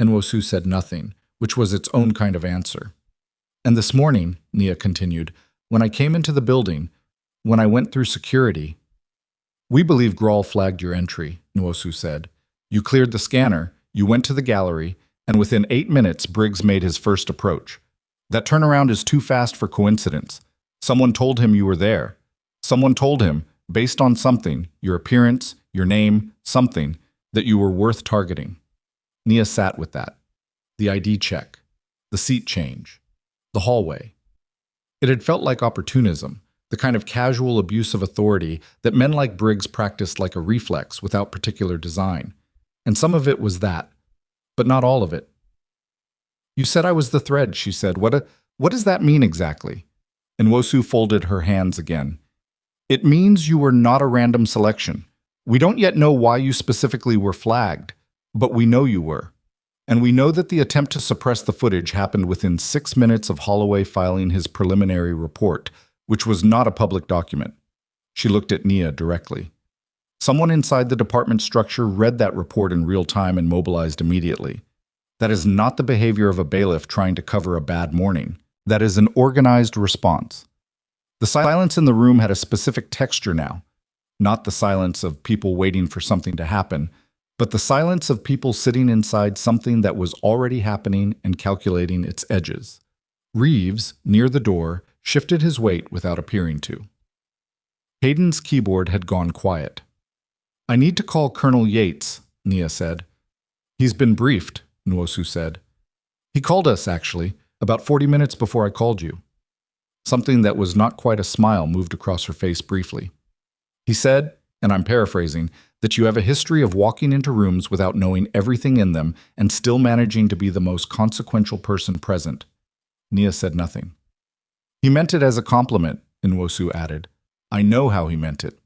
Nwosu said nothing, which was its own kind of answer. And this morning, Nia continued, when I came into the building, when I went through security, we believe Grawl flagged your entry, Nwosu said. You cleared the scanner, you went to the gallery, and within 8 minutes, Briggs made his first approach. That turnaround is too fast for coincidence. Someone told him you were there. Someone told him, based on something, your appearance, your name, something, that you were worth targeting. Nia sat with that. The ID check, the seat change, the hallway. It had felt like opportunism, the kind of casual abuse of authority that men like Briggs practiced like a reflex without particular design. And some of it was that, but not all of it. You said I was the thread, she said. What does that mean exactly? Nwosu folded her hands again. It means you were not a random selection. We don't yet know why you specifically were flagged, but we know you were. And we know that the attempt to suppress the footage happened within 6 minutes of Holloway filing his preliminary report, which was not a public document. She looked at Nia directly. Someone inside the department structure read that report in real time and mobilized immediately. That is not the behavior of a bailiff trying to cover a bad morning. That is an organized response. The silence in the room had a specific texture now, not the silence of people waiting for something to happen, but the silence of people sitting inside something that was already happening and calculating its edges. Reeves, near the door, shifted his weight without appearing to. Hayden's keyboard had gone quiet. I need to call Colonel Yates, Nia said. He's been briefed, Nwosu said. He called us, actually, about 40 minutes before I called you. Something that was not quite a smile moved across her face briefly. He said, and I'm paraphrasing, that you have a history of walking into rooms without knowing everything in them and still managing to be the most consequential person present. Nia said nothing. He meant it as a compliment, Nwosu added. I know how he meant it.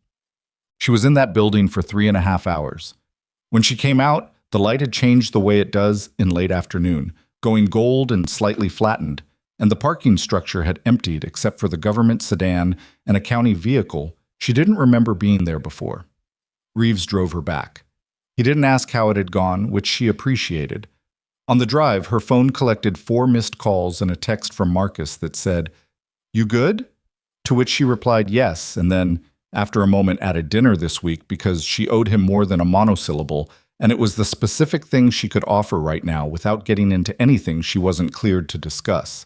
She was in that building for 3.5 hours. When she came out, the light had changed the way it does in late afternoon, going gold and slightly flattened, and the parking structure had emptied except for the government sedan and a county vehicle. She didn't remember being there before. Reeves drove her back. He didn't ask how it had gone, which she appreciated. On the drive, her phone collected 4 missed calls and a text from Marcus that said, You good? To which she replied yes, and then, after a moment, added dinner this week because she owed him more than a monosyllable, and it was the specific thing she could offer right now without getting into anything she wasn't cleared to discuss.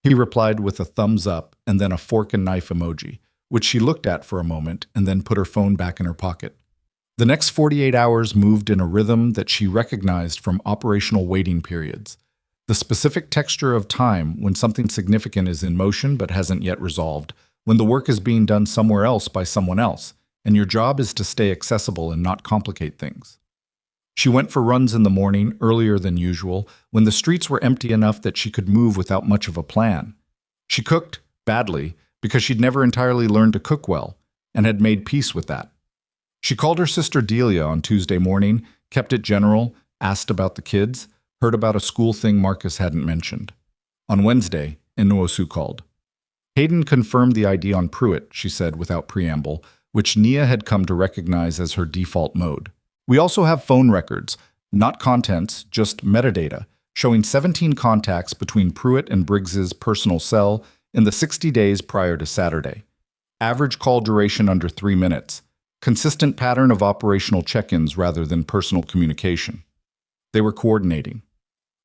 He replied with a thumbs up and then a fork and knife emoji, which she looked at for a moment and then put her phone back in her pocket. The next 48 hours moved in a rhythm that she recognized from operational waiting periods. The specific texture of time when something significant is in motion but hasn't yet resolved, when the work is being done somewhere else by someone else, and your job is to stay accessible and not complicate things. She went for runs in the morning, earlier than usual, when the streets were empty enough that she could move without much of a plan. She cooked, badly, because she'd never entirely learned to cook well, and had made peace with that. She called her sister Delia on Tuesday morning, kept it general, asked about the kids, heard about a school thing Marcus hadn't mentioned. On Wednesday, Nwosu called. Hayden confirmed the ID on Pruitt, she said without preamble, which Nia had come to recognize as her default mode. We also have phone records, not contents, just metadata, showing 17 contacts between Pruitt and Briggs's personal cell in the 60 days prior to Saturday. Average call duration under 3 minutes. Consistent pattern of operational check-ins rather than personal communication. They were coordinating.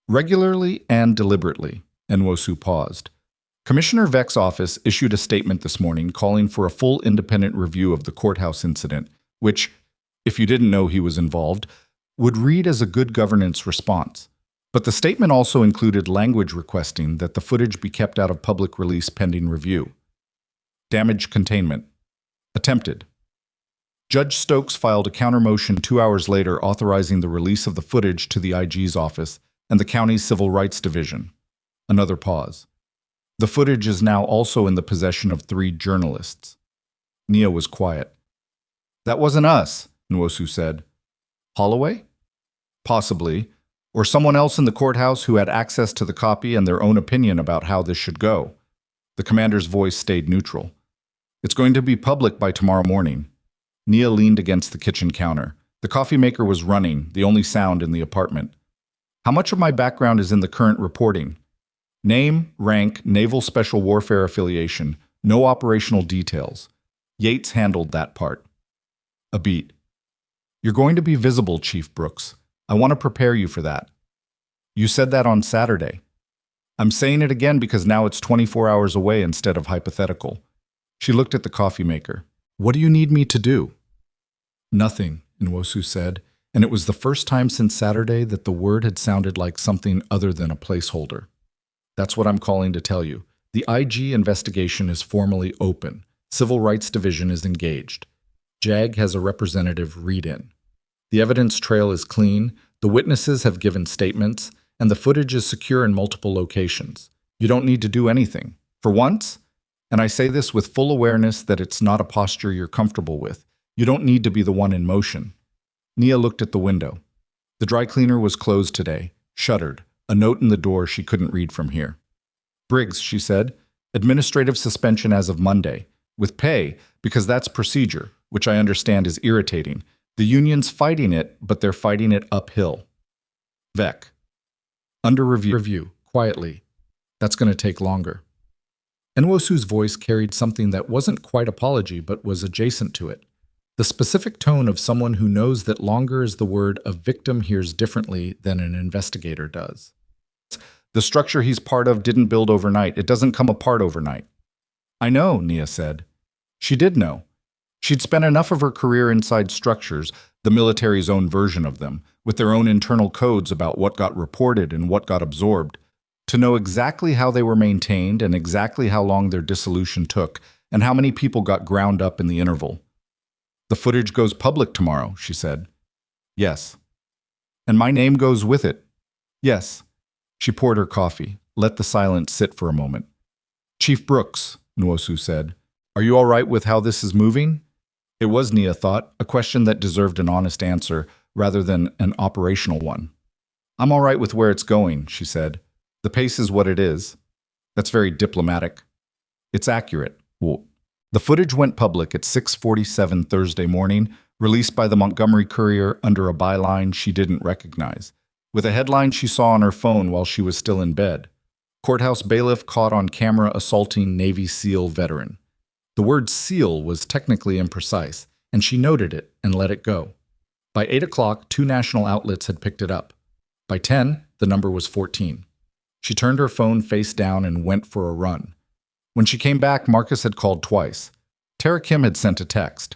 Regularly and deliberately, Nwosu paused. Commissioner Vek's office issued a statement this morning calling for a full independent review of the courthouse incident, which, if you didn't know he was involved, would read as a good governance response. But the statement also included language requesting that the footage be kept out of public release pending review. Damage containment. Attempted. Judge Stokes filed a counter-motion 2 hours later authorizing the release of the footage to the IG's office and the county's Civil Rights Division. Another pause. The footage is now also in the possession of 3 journalists. Nia was quiet. That wasn't us, Nwosu said. Holloway? Possibly. Or someone else in the courthouse who had access to the copy and their own opinion about how this should go. The commander's voice stayed neutral. It's going to be public by tomorrow morning. Nia leaned against the kitchen counter. The coffee maker was running, the only sound in the apartment. How much of my background is in the current reporting? Name, rank, Naval Special Warfare affiliation, no operational details. Yates handled that part. A beat. You're going to be visible, Chief Brooks. I want to prepare you for that. You said that on Saturday. I'm saying it again because now it's 24 hours away instead of hypothetical. She looked at the coffee maker. What do you need me to do? Nothing, Nwosu said, and it was the first time since Saturday that the word had sounded like something other than a placeholder. That's what I'm calling to tell you. The IG investigation is formally open. Civil Rights Division is engaged. JAG has a representative read-in. The evidence trail is clean, the witnesses have given statements, and the footage is secure in multiple locations. You don't need to do anything. For once, and I say this with full awareness that it's not a posture you're comfortable with, you don't need to be the one in motion. Nia looked at the window. The dry cleaner was closed today, shuttered, a note in the door she couldn't read from here. Briggs, she said, administrative suspension as of Monday, with pay, because that's procedure, which I understand is irritating. The union's fighting it, but they're fighting it uphill. Vec. Under review, quietly. That's going to take longer. Nwosu's voice carried something that wasn't quite apology, but was adjacent to it. The specific tone of someone who knows that longer is the word a victim hears differently than an investigator does. The structure he's part of didn't build overnight. It doesn't come apart overnight. I know, Nia said. She did know. She'd spent enough of her career inside structures, the military's own version of them, with their own internal codes about what got reported and what got absorbed, to know exactly how they were maintained and exactly how long their dissolution took and how many people got ground up in the interval. The footage goes public tomorrow, she said. Yes. And my name goes with it. Yes. She poured her coffee, let the silence sit for a moment. Chief Brooks, Nwosu said, are you all right with how this is moving? It was, Nia thought, a question that deserved an honest answer rather than an operational one. I'm all right with where it's going, she said. The pace is what it is. That's very diplomatic. It's accurate. Well, the footage went public at 6:47 Thursday morning, released by the Montgomery Courier under a byline she didn't recognize, with a headline she saw on her phone while she was still in bed. Courthouse bailiff caught on camera assaulting Navy SEAL veteran. The word SEAL was technically imprecise, and she noted it and let it go. By 8 o'clock, 2 national outlets had picked it up. By 10, the number was 14. She turned her phone face down and went for a run. When she came back, Marcus had called twice. Tara Kim had sent a text.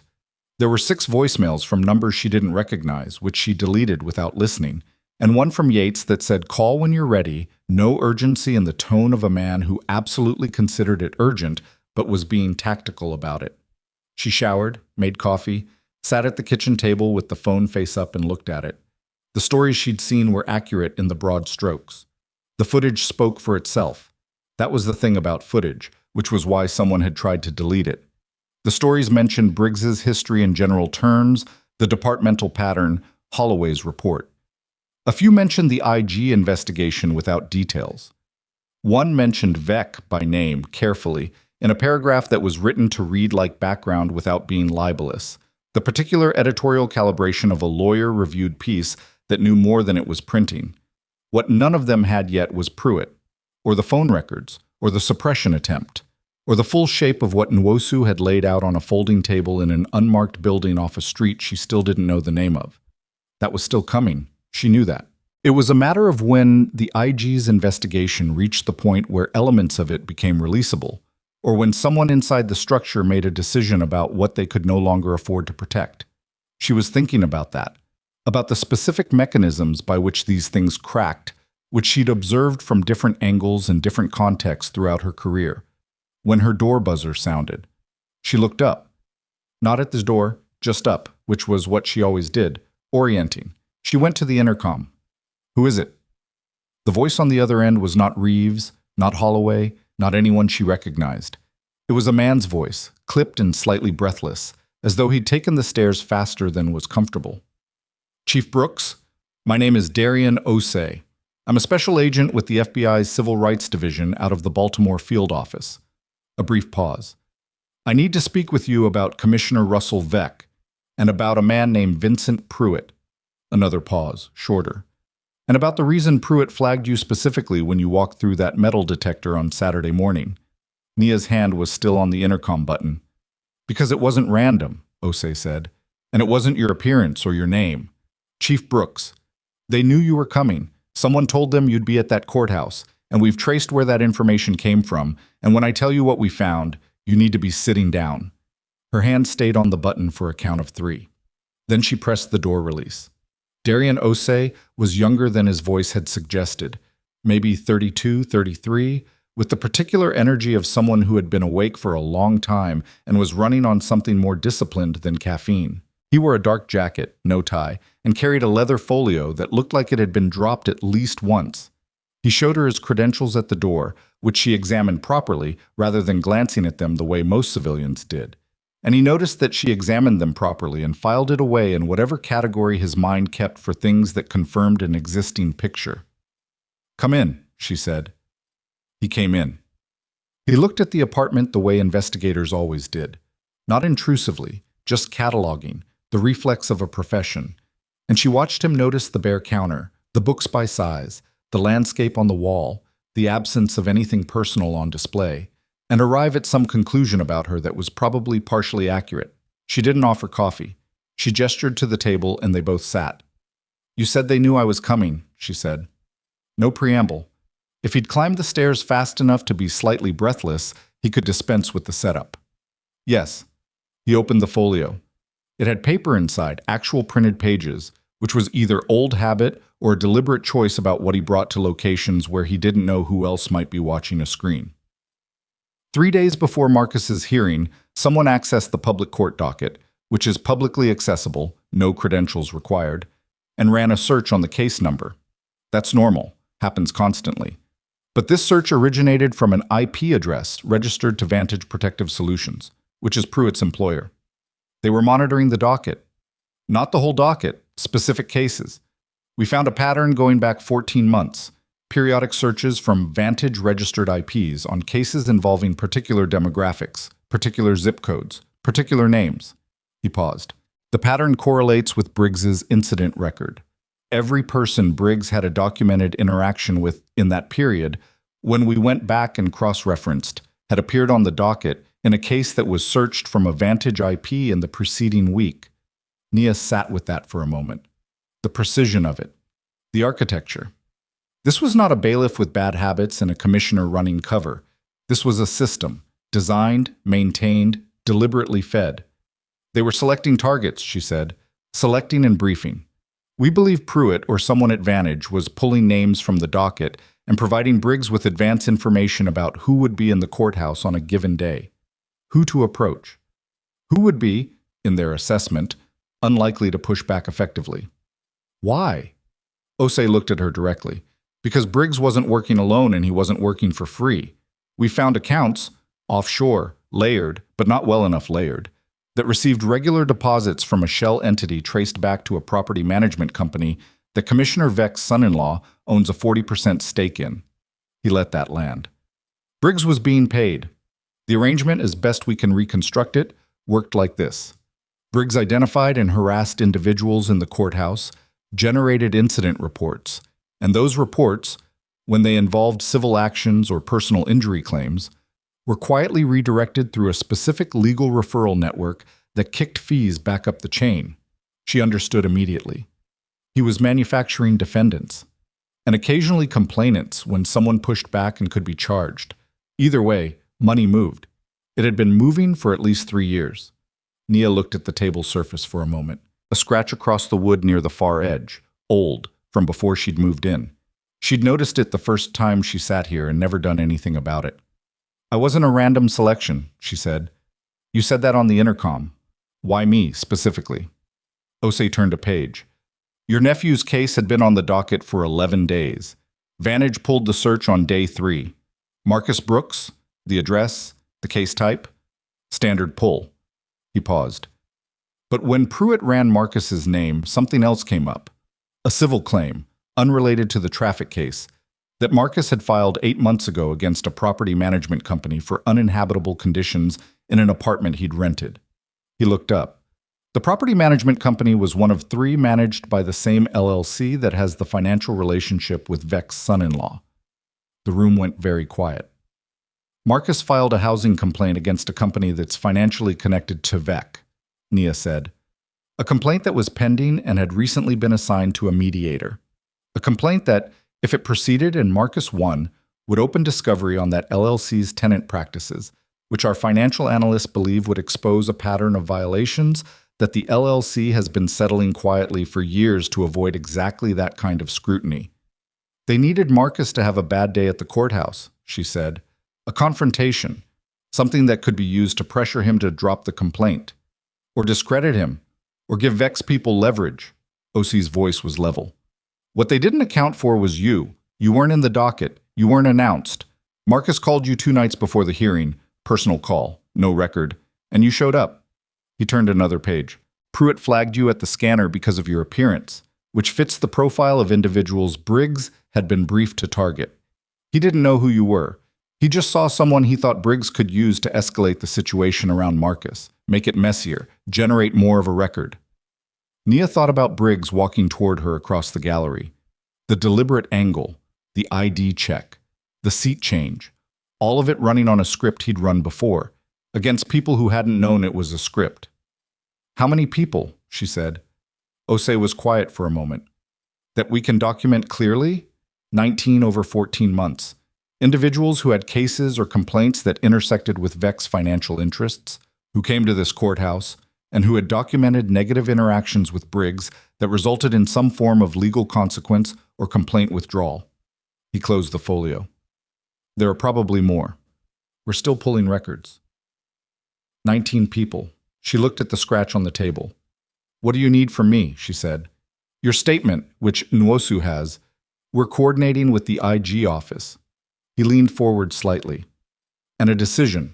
There were 6 voicemails from numbers she didn't recognize, which she deleted without listening, and one from Yates that said, call when you're ready, no urgency in the tone of a man who absolutely considered it urgent, but was being tactical about it. She showered, made coffee, sat at the kitchen table with the phone face up and looked at it. The stories she'd seen were accurate in the broad strokes. The footage spoke for itself. That was the thing about footage, which was why someone had tried to delete it. The stories mentioned Briggs's history in general terms, the departmental pattern, Holloway's report. A few mentioned the IG investigation without details. One mentioned Vec by name, carefully, in a paragraph that was written to read like background without being libelous, the particular editorial calibration of a lawyer-reviewed piece that knew more than it was printing. What none of them had yet was Pruitt, or the phone records, or the suppression attempt, or the full shape of what Nwosu had laid out on a folding table in an unmarked building off a street she still didn't know the name of. That was still coming. She knew that. It was a matter of when the IG's investigation reached the point where elements of it became releasable, or when someone inside the structure made a decision about what they could no longer afford to protect. She was thinking about that, about the specific mechanisms by which these things cracked, which she'd observed from different angles and different contexts throughout her career. When her door buzzer sounded, she looked up. Not at the door, just up, which was what she always did, orienting. She went to the intercom. "Who is it?" The voice on the other end was not Reeves, not Holloway, not anyone she recognized. It was a man's voice, clipped and slightly breathless, as though he'd taken the stairs faster than was comfortable. "Chief Brooks, my name is Darian Osei. I'm a special agent with the FBI's Civil Rights Division out of the Baltimore field office." A brief pause. "I need to speak with you about Commissioner Russell Veck and about a man named Vincent Pruitt." Another pause, shorter. "And about the reason Pruitt flagged you specifically when you walked through that metal detector on Saturday morning." Nia's hand was still on the intercom button. "Because it wasn't random," Osei said, "and it wasn't your appearance or your name. Chief Brooks, they knew you were coming. Someone told them you'd be at that courthouse, and we've traced where that information came from, and when I tell you what we found, you need to be sitting down." Her hand stayed on the button for a count of 3. Then she pressed the door release. Darian Osei was younger than his voice had suggested, maybe 32, 33, with the particular energy of someone who had been awake for a long time and was running on something more disciplined than caffeine. He wore a dark jacket, no tie, and carried a leather folio that looked like it had been dropped at least once. He showed her his credentials at the door, which she examined properly rather than glancing at them the way most civilians did. And he noticed that she examined them properly and filed it away in whatever category his mind kept for things that confirmed an existing picture. "Come in," she said. He came in. He looked at the apartment the way investigators always did, not intrusively, just cataloging, the reflex of a profession. And she watched him notice the bare counter, the books by size, the landscape on the wall, the absence of anything personal on display, and arrive at some conclusion about her that was probably partially accurate. She didn't offer coffee. She gestured to the table and they both sat. "You said they knew I was coming," she said. No preamble. If he'd climbed the stairs fast enough to be slightly breathless, he could dispense with the setup. "Yes." He opened the folio. It had paper inside, actual printed pages, which was either old habit or a deliberate choice about what he brought to locations where he didn't know who else might be watching a screen. 3 days before Marcus's hearing, someone accessed the public court docket, which is publicly accessible, no credentials required, and ran a search on the case number. That's normal, happens constantly. But this search originated from an IP address registered to Vantage Protective Solutions, which is Pruitt's employer. They were monitoring the docket. Not the whole docket, specific cases. We found a pattern going back 14 months, periodic searches from Vantage registered IPs on cases involving particular demographics, particular zip codes, particular names. He paused. The pattern correlates with Briggs's incident record. Every person Briggs had a documented interaction with in that period, when we went back and cross-referenced, had appeared on the docket in a case that was searched from a Vantage IP in the preceding week. Nia sat with that for a moment. The precision of it. The architecture. This was not a bailiff with bad habits and a commissioner running cover. This was a system, designed, maintained, deliberately fed. They were selecting targets, she said, selecting and briefing. We believe Pruitt or someone at Vantage was pulling names from the docket and providing Briggs with advance information about who would be in the courthouse on a given day, who to approach, who would be, in their assessment, unlikely to push back effectively. Why? Osei looked at her directly. Because Briggs wasn't working alone and he wasn't working for free. We found accounts, offshore, layered, but not well enough layered, that received regular deposits from a shell entity traced back to a property management company that Commissioner Veck's son-in-law owns a 40% stake in. He let that land. Briggs was being paid. The arrangement, as best we can reconstruct it, worked like this. Briggs identified and harassed individuals in the courthouse, generated incident reports, and those reports, when they involved civil actions or personal injury claims, were quietly redirected through a specific legal referral network that kicked fees back up the chain. She understood immediately. He was manufacturing defendants, and occasionally complainants when someone pushed back and could be charged. Either way, money moved. It had been moving for at least 3 years. Nia looked at the table surface for a moment, a scratch across the wood near the far edge, old, from before she'd moved in. She'd noticed it the first time she sat here and never done anything about it. I wasn't a random selection, she said. You said that on the intercom. Why me, specifically? Osei turned a page. Your nephew's case had been on the docket for 11 days. Vantage pulled the search on day 3. Marcus Brooks, the address, the case type, standard pull. He paused. But when Pruitt ran Marcus's name, something else came up. A civil claim, unrelated to the traffic case, that Marcus had filed 8 months ago against a property management company for uninhabitable conditions in an apartment he'd rented. He looked up. The property management company was one of 3 managed by the same LLC that has the financial relationship with Vec's son-in-law. The room went very quiet. Marcus filed a housing complaint against a company that's financially connected to Vec, Nia said. A complaint that was pending and had recently been assigned to a mediator. A complaint that, if it proceeded and Marcus won, would open discovery on that LLC's tenant practices, which our financial analysts believe would expose a pattern of violations that the LLC has been settling quietly for years to avoid exactly that kind of scrutiny. They needed Marcus to have a bad day at the courthouse, she said. A confrontation, something that could be used to pressure him to drop the complaint, or discredit him, or give Vec's people leverage. Osei's voice was level. What they didn't account for was you. You weren't in the docket. You weren't announced. Marcus called you 2 nights before the hearing, personal call, no record, and you showed up. He turned another page. Pruitt flagged you at the scanner because of your appearance, which fits the profile of individuals Briggs had been briefed to target. He didn't know who you were. He just saw someone he thought Briggs could use to escalate the situation around Marcus, make it messier, generate more of a record. Nia thought about Briggs walking toward her across the gallery. The deliberate angle, the ID check, the seat change, all of it running on a script he'd run before, against people who hadn't known it was a script. How many people? She said. Osei was quiet for a moment. That we can document clearly? 19 over 14 months. Individuals who had cases or complaints that intersected with Vec's financial interests, who came to this courthouse, and who had documented negative interactions with Briggs that resulted in some form of legal consequence or complaint withdrawal. He closed the folio. There are probably more. We're still pulling records. 19 people. She looked at the scratch on the table. What do you need from me? She said. Your statement, which Nwosu has, we're coordinating with the IG office. He leaned forward slightly. And a decision.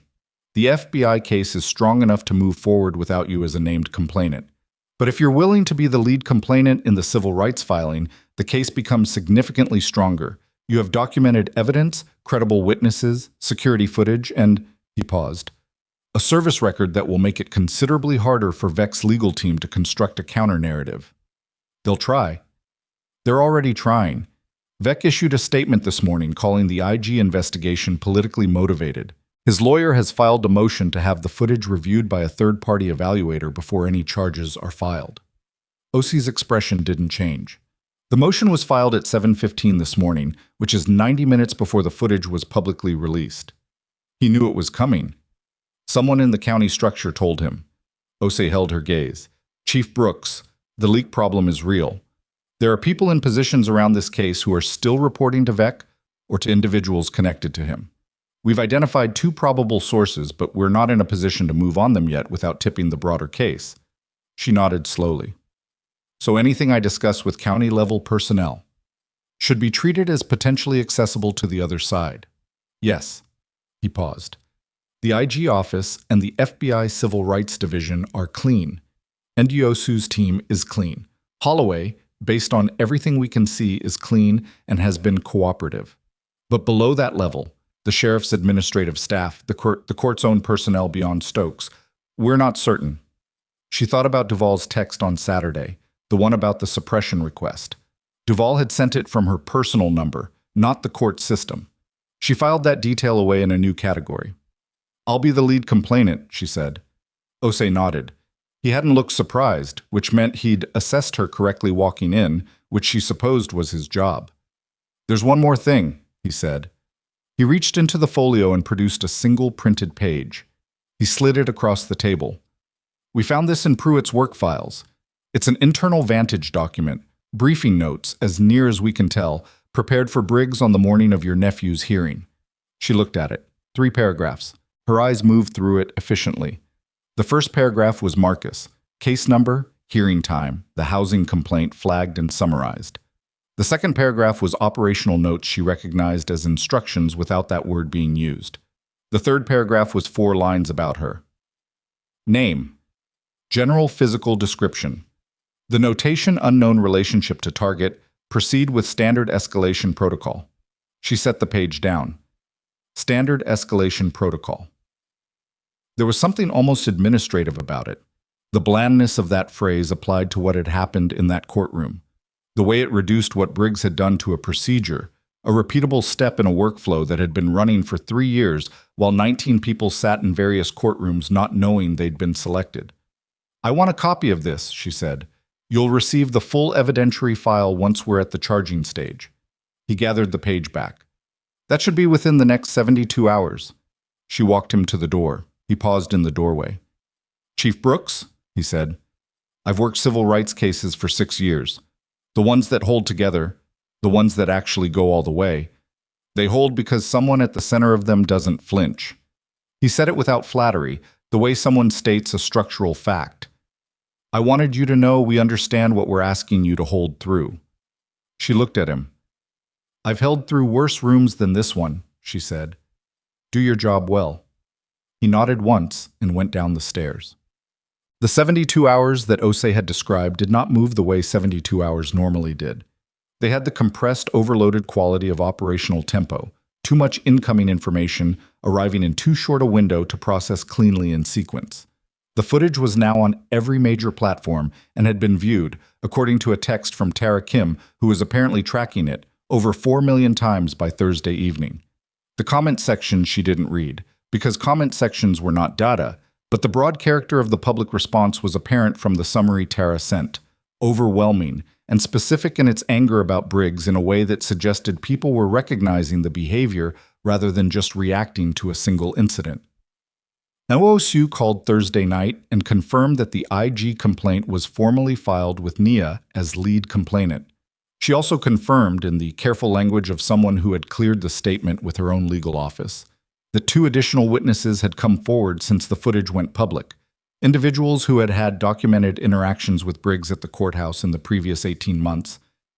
The FBI case is strong enough to move forward without you as a named complainant. But if you're willing to be the lead complainant in the civil rights filing, the case becomes significantly stronger. You have documented evidence, credible witnesses, security footage, and, he paused, a service record that will make it considerably harder for Vec's legal team to construct a counter-narrative. They'll try. They're already trying. Vec issued a statement this morning calling the IG investigation politically motivated. His lawyer has filed a motion to have the footage reviewed by a third-party evaluator before any charges are filed. Osei's expression didn't change. The motion was filed at 7:15 this morning, which is 90 minutes before the footage was publicly released. He knew it was coming. Someone in the county structure told him. Osei held her gaze. Chief Brooks, the leak problem is real. There are people in positions around this case who are still reporting to Vec or to individuals connected to him. We've identified 2 probable sources, but we're not in a position to move on them yet without tipping the broader case. She nodded slowly. So anything I discuss with county-level personnel should be treated as potentially accessible to the other side. Yes. He paused. The IG office and the FBI Civil Rights Division are clean. Ndiosu's team is clean. Holloway, based on everything we can see, is clean and has been cooperative. But below that level, the sheriff's administrative staff, the court's own personnel beyond Stokes, we're not certain. She thought about Duvall's text on Saturday, the one about the suppression request. Duvall had sent it from her personal number, not the court system. She filed that detail away in a new category. I'll be the lead complainant, she said. Osei nodded. He hadn't looked surprised, which meant he'd assessed her correctly walking in, which she supposed was his job. There's one more thing, he said. He reached into the folio and produced a single printed page. He slid it across the table. We found this in Pruitt's work files. It's an internal vantage document, briefing notes as near as we can tell, prepared for Briggs on the morning of your nephew's hearing. She looked at it. 3 paragraphs. Her eyes moved through it efficiently. The first paragraph was Marcus. Case number, hearing time, the housing complaint flagged and summarized. The second paragraph was operational notes she recognized as instructions without that word being used. The third paragraph was 4 lines about her. Name. General physical description. The notation unknown relationship to target. Proceed with standard escalation protocol. She set the page down. Standard escalation protocol. There was something almost administrative about it. The blandness of that phrase applied to what had happened in that courtroom. The way it reduced what Briggs had done to a procedure, a repeatable step in a workflow that had been running for 3 years while 19 people sat in various courtrooms not knowing they'd been selected. "I want a copy of this," she said. "You'll receive the full evidentiary file once we're at the charging stage." He gathered the page back. "That should be within the next 72 hours. She walked him to the door. He paused in the doorway. "Chief Brooks," he said, "I've worked civil rights cases for 6 years. The ones that hold together, the ones that actually go all the way, they hold because someone at the center of them doesn't flinch." He said it without flattery, the way someone states a structural fact. "I wanted you to know we understand what we're asking you to hold through." She looked at him. "I've held through worse rooms than this one," she said. "Do your job well." He nodded once and went down the stairs. The 72 hours that Osei had described did not move the way 72 hours normally did. They had the compressed, overloaded quality of operational tempo, too much incoming information arriving in too short a window to process cleanly in sequence. The footage was now on every major platform and had been viewed, according to a text from Tara Kim, who was apparently tracking it, over 4 million times by Thursday evening. The comment section she didn't read, because comment sections were not data, but the broad character of the public response was apparent from the summary Tara sent, overwhelming and specific in its anger about Briggs in a way that suggested people were recognizing the behavior rather than just reacting to a single incident. Nwosu called Thursday night and confirmed that the IG complaint was formally filed with Nia as lead complainant. She also confirmed, in the careful language of someone who had cleared the statement with her own legal office, that 2 additional witnesses had come forward since the footage went public, individuals who had had documented interactions with Briggs at the courthouse in the previous 18 months,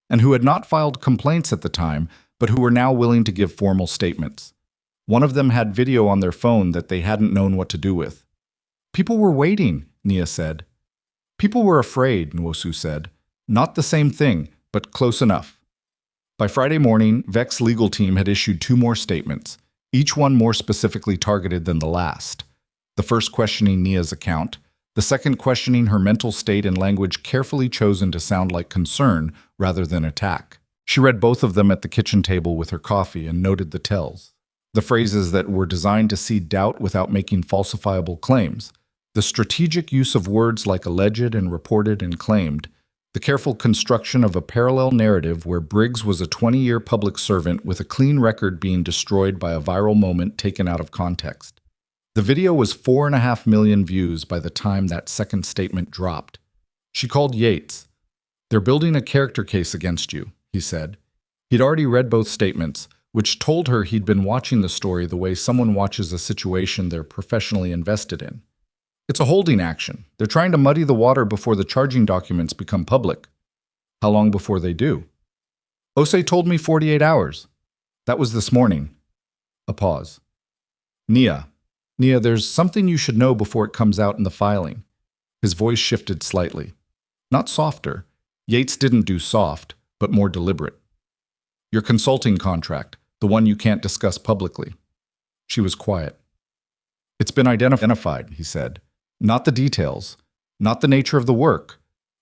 and who had not filed complaints at the time, but who were now willing to give formal statements. One of them had video on their phone that they hadn't known what to do with. "People were waiting," Nia said. "People were afraid," Nwosu said. "Not the same thing, but close enough." By Friday morning, Vec's legal team had issued 2 more statements, each one more specifically targeted than the last. The first questioning Nia's account, the second questioning her mental state and language carefully chosen to sound like concern rather than attack. She read both of them at the kitchen table with her coffee and noted the tells. The phrases that were designed to seed doubt without making falsifiable claims, the strategic use of words like alleged and reported and claimed, the careful construction of a parallel narrative where Briggs was a 20-year public servant with a clean record being destroyed by a viral moment taken out of context. The video was 4.5 million views by the time that second statement dropped. She called Yates. "They're building a character case against you," he said. He'd already read both statements, which told her he'd been watching the story the way someone watches a situation they're professionally invested in. "It's a holding action. They're trying to muddy the water before the charging documents become public." "How long before they do?" "Osei told me 48 hours. That was this morning." A pause. Nia, there's something you should know before it comes out in the filing." His voice shifted slightly. Not softer. Yates didn't do soft, but more deliberate. "Your consulting contract, the one you can't discuss publicly." She was quiet. "It's been identified," he said. "Not the details, not the nature of the work,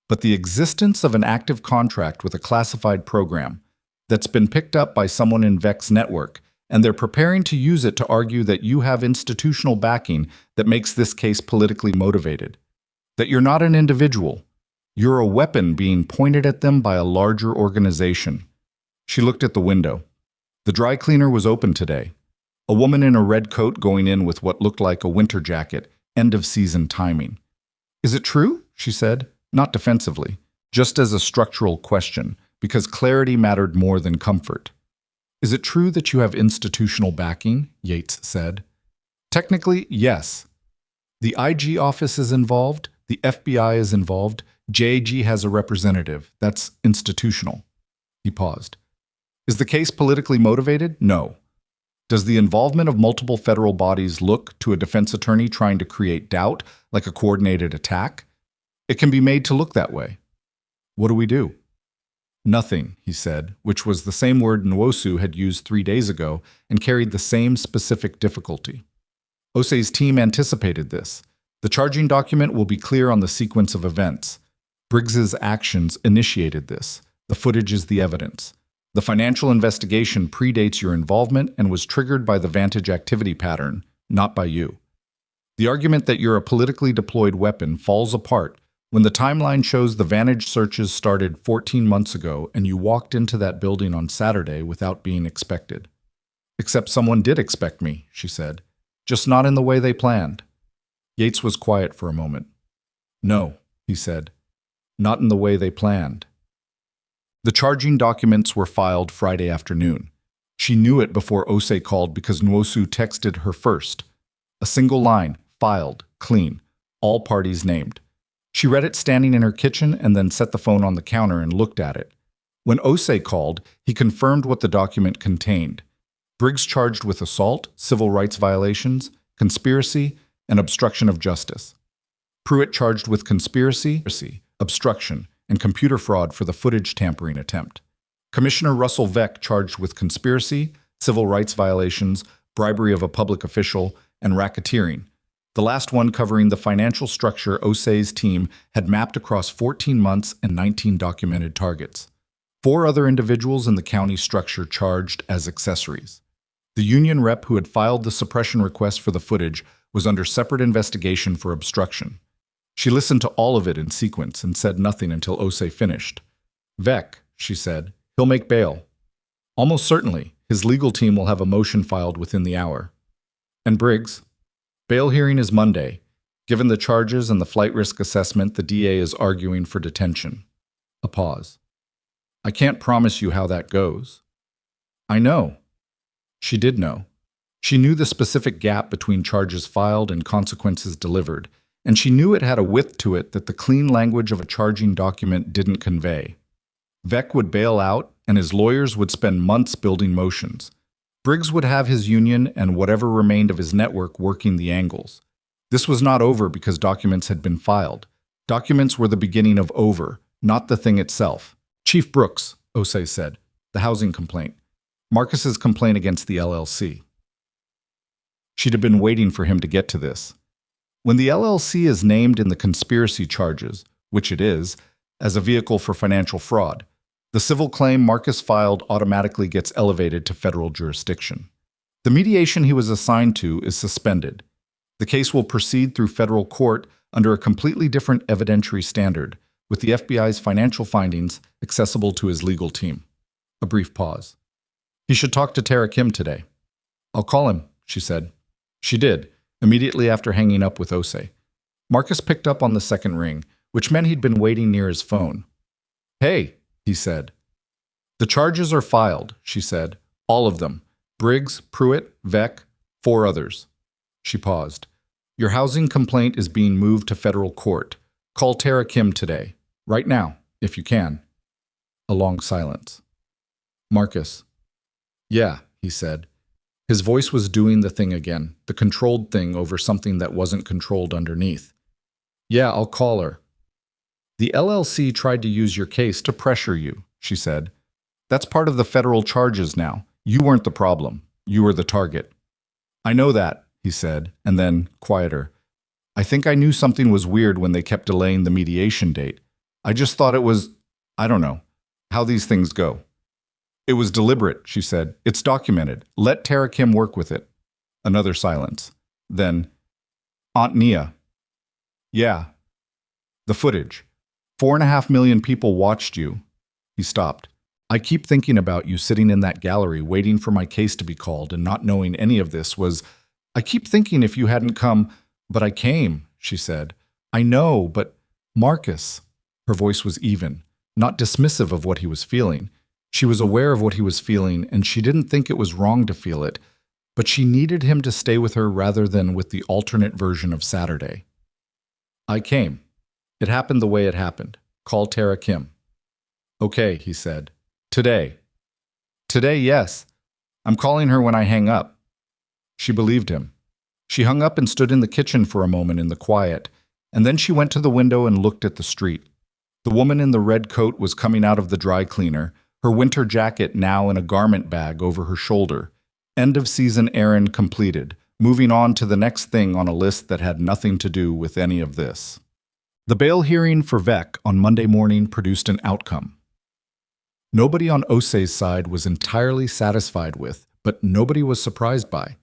but the existence of an active contract with a classified program that's been picked up by someone in Vec's network, and they're preparing to use it to argue that you have institutional backing that makes this case politically motivated. That you're not an individual. You're a weapon being pointed at them by a larger organization." She looked at the window. The dry cleaner was open today. A woman in a red coat going in with what looked like a winter jacket, end-of-season timing. "Is it true?" she said, not defensively, just as a structural question, because clarity mattered more than comfort. Is it true that you have institutional backing? Yates said. Technically, yes. The IG office is involved, the FBI is involved, JAG has a representative. That's institutional. He paused. Is the case politically motivated? No. Does the involvement of multiple federal bodies look to a defense attorney trying to create doubt, like a coordinated attack? It can be made to look that way. What do we do? Nothing, he said, which was the same word Nwosu had used 3 days ago and carried the same specific difficulty. Osei's team anticipated this. The charging document will be clear on the sequence of events. Briggs's actions initiated this. The footage is the evidence. The financial investigation predates your involvement and was triggered by the Vantage activity pattern, not by you. The argument that you're a politically deployed weapon falls apart when the timeline shows the Vantage searches started 14 months ago and you walked into that building on Saturday without being expected. Except someone did expect me, she said, just not in the way they planned. Yates was quiet for a moment. No, he said, not in the way they planned. The charging documents were filed Friday afternoon. She knew it before Osei called because Nwosu texted her first. A single line, filed, clean, all parties named. She read it standing in her kitchen and then set the phone on the counter and looked at it. When Osei called, he confirmed what the document contained. Briggs charged with assault, civil rights violations, conspiracy, and obstruction of justice. Pruitt charged with conspiracy, obstruction, and computer fraud for the footage tampering attempt. Commissioner Russell Vec charged with conspiracy, civil rights violations, bribery of a public official, and racketeering. The last one covering the financial structure Osei's team had mapped across 14 months and 19 documented targets. 4 other individuals in the county structure charged as accessories. The union rep who had filed the suppression request for the footage was under separate investigation for obstruction. She listened to all of it in sequence and said nothing until Osei finished. Vec, she said, he'll make bail. Almost certainly, his legal team will have a motion filed within the hour. And Briggs? Bail hearing is Monday. Given the charges and the flight risk assessment, the DA is arguing for detention. A pause. I can't promise you how that goes. I know. She did know. She knew the specific gap between charges filed and consequences delivered, and she knew it had a width to it that the clean language of a charging document didn't convey. Vec would bail out, and his lawyers would spend months building motions. Briggs would have his union and whatever remained of his network working the angles. This was not over because documents had been filed. Documents were the beginning of over, not the thing itself. Chief Brooks, Osei said, the housing complaint. Marcus's complaint against the LLC. She'd have been waiting for him to get to this. When the LLC is named in the conspiracy charges, which it is, as a vehicle for financial fraud, the civil claim Marcus filed automatically gets elevated to federal jurisdiction. The mediation he was assigned to is suspended. The case will proceed through federal court under a completely different evidentiary standard, with the FBI's financial findings accessible to his legal team. A brief pause. He should talk to Tara Kim today. I'll call him, she said. She did, immediately after hanging up with Osei. Marcus picked up on the second ring, which meant he'd been waiting near his phone. Hey, he said. The charges are filed, she said. All of them. Briggs, Pruitt, Vec, 4 others. She paused. Your housing complaint is being moved to federal court. Call Tara Kim today. Right now, if you can. A long silence. Marcus. Yeah, he said. His voice was doing the thing again, the controlled thing over something that wasn't controlled underneath. Yeah, I'll call her. The LLC tried to use your case to pressure you, she said. That's part of the federal charges now. You weren't the problem. You were the target. I know that, he said, and then, quieter. I think I knew something was weird when they kept delaying the mediation date. I just thought it was, I don't know, how these things go. It was deliberate, she said. It's documented. Let Tara Kim work with it. Another silence. Then, Aunt Nia. Yeah. The footage. 4.5 million people watched you. He stopped. I keep thinking about you sitting in that gallery waiting for my case to be called and not knowing any of this was... I keep thinking if you hadn't come... But I came, she said. I know, but... Marcus. Her voice was even. not dismissive of what he was feeling. She was aware of what he was feeling, and she didn't think it was wrong to feel it, but she needed him to stay with her rather than with the alternate version of Saturday. I came. It happened the way it happened. Call Tara Kim. Okay, he said. Today. Today, yes. I'm calling her when I hang up. She believed him. She hung up and stood in the kitchen for a moment in the quiet, and then she went to the window and looked at the street. The woman in the red coat was coming out of the dry cleaner, her winter jacket now in a garment bag over her shoulder. End-of-season errand completed, moving on to the next thing on a list that had nothing to do with any of this. The bail hearing for Vec on Monday morning produced an outcome. Nobody on Osei's side was entirely satisfied with, but nobody was surprised by.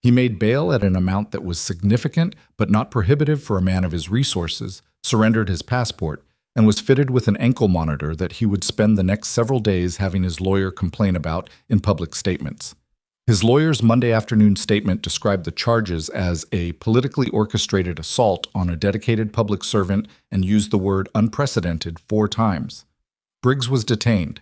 He made bail at an amount that was significant but not prohibitive for a man of his resources, surrendered his passport, and was fitted with an ankle monitor that he would spend the next several days having his lawyer complain about in public statements. His lawyer's Monday afternoon statement described the charges as a politically orchestrated assault on a dedicated public servant and used the word unprecedented 4 times. Briggs was detained.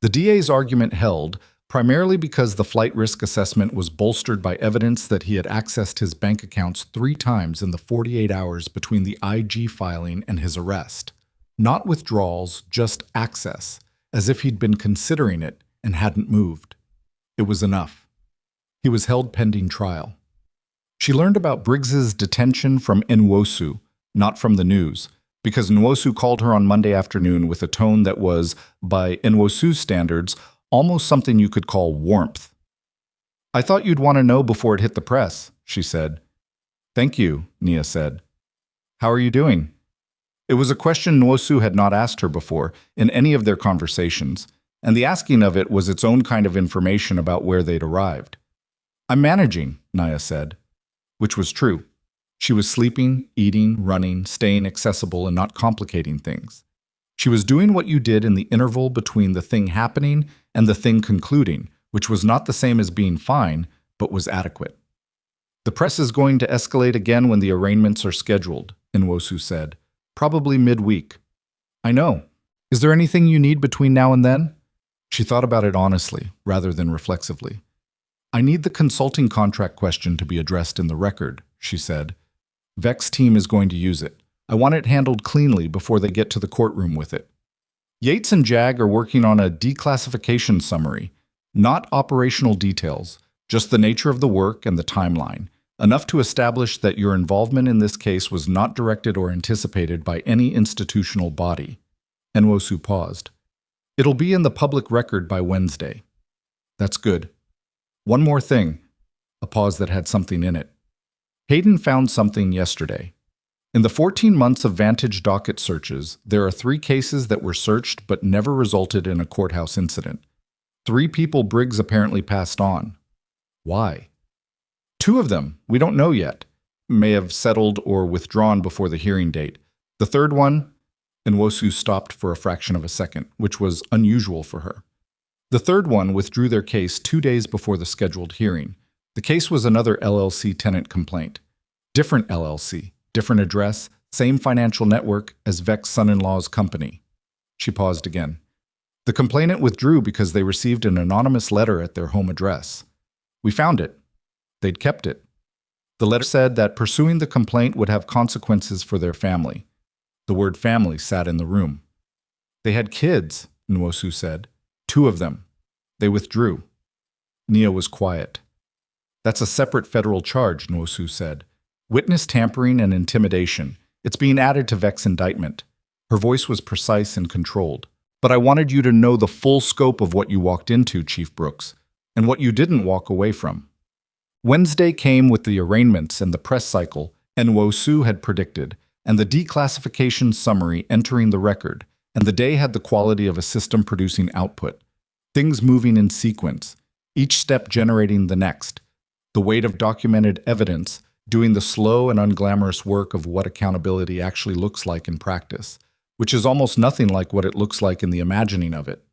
The DA's argument held, primarily because the flight risk assessment was bolstered by evidence that he had accessed his bank accounts 3 times in the 48 hours between the IG filing and his arrest. Not withdrawals, just access, as if he'd been considering it and hadn't moved. It was enough. He was held pending trial. She learned about Briggs's detention from Nwosu, not from the news, because Nwosu called her on Monday afternoon with a tone that was, by Nwosu's standards, almost something you could call warmth. I thought you'd want to know before it hit the press, she said. Thank you, Nia said. How are you doing? It was a question Nwosu had not asked her before in any of their conversations, and the asking of it was its own kind of information about where they'd arrived. I'm managing, Nia said, which was true. She was sleeping, eating, running, staying accessible, and not complicating things. She was doing what you did in the interval between the thing happening and the thing concluding, which was not the same as being fine, but was adequate. The press is going to escalate again when the arraignments are scheduled, Nwosu said, probably midweek. I know. Is there anything you need between now and then? She thought about it honestly, rather than reflexively. I need the consulting contract question to be addressed in the record, she said. Vec's team is going to use it. I want it handled cleanly before they get to the courtroom with it. Yates and Jag are working on a declassification summary, not operational details, just the nature of the work and the timeline, enough to establish that your involvement in this case was not directed or anticipated by any institutional body. Nwosu paused. It'll be in the public record by Wednesday. That's good. One more thing. A pause that had something in it. Hayden found something yesterday. In the 14 months of Vantage docket searches, there are 3 cases that were searched but never resulted in a courthouse incident. 3 people Briggs apparently passed on. Why? 2 of them, we don't know yet, may have settled or withdrawn before the hearing date. The 3rd one, Nwosu stopped for a fraction of a second, which was unusual for her. The 3rd one withdrew their case 2 days before the scheduled hearing. The case was another LLC tenant complaint. Different LLC, different address, same financial network as Vec's son-in-law's company. She paused again. The complainant withdrew because they received an anonymous letter at their home address. We found it. They'd kept it. The letter said that pursuing the complaint would have consequences for their family. The word family sat in the room. They had kids, Nwosu said. 2 of them. They withdrew. Nia was quiet. That's a separate federal charge, Nwosu said. Witness tampering and intimidation. It's being added to Vec's indictment. Her voice was precise and controlled. But I wanted you to know the full scope of what you walked into, Chief Brooks, and what you didn't walk away from. Wednesday came with the arraignments and the press cycle Nwosu had predicted, and the declassification summary entering the record, and the day had the quality of a system producing output. Things moving in sequence, each step generating the next. The weight of documented evidence, doing the slow and unglamorous work of what accountability actually looks like in practice, which is almost nothing like what it looks like in the imagining of it.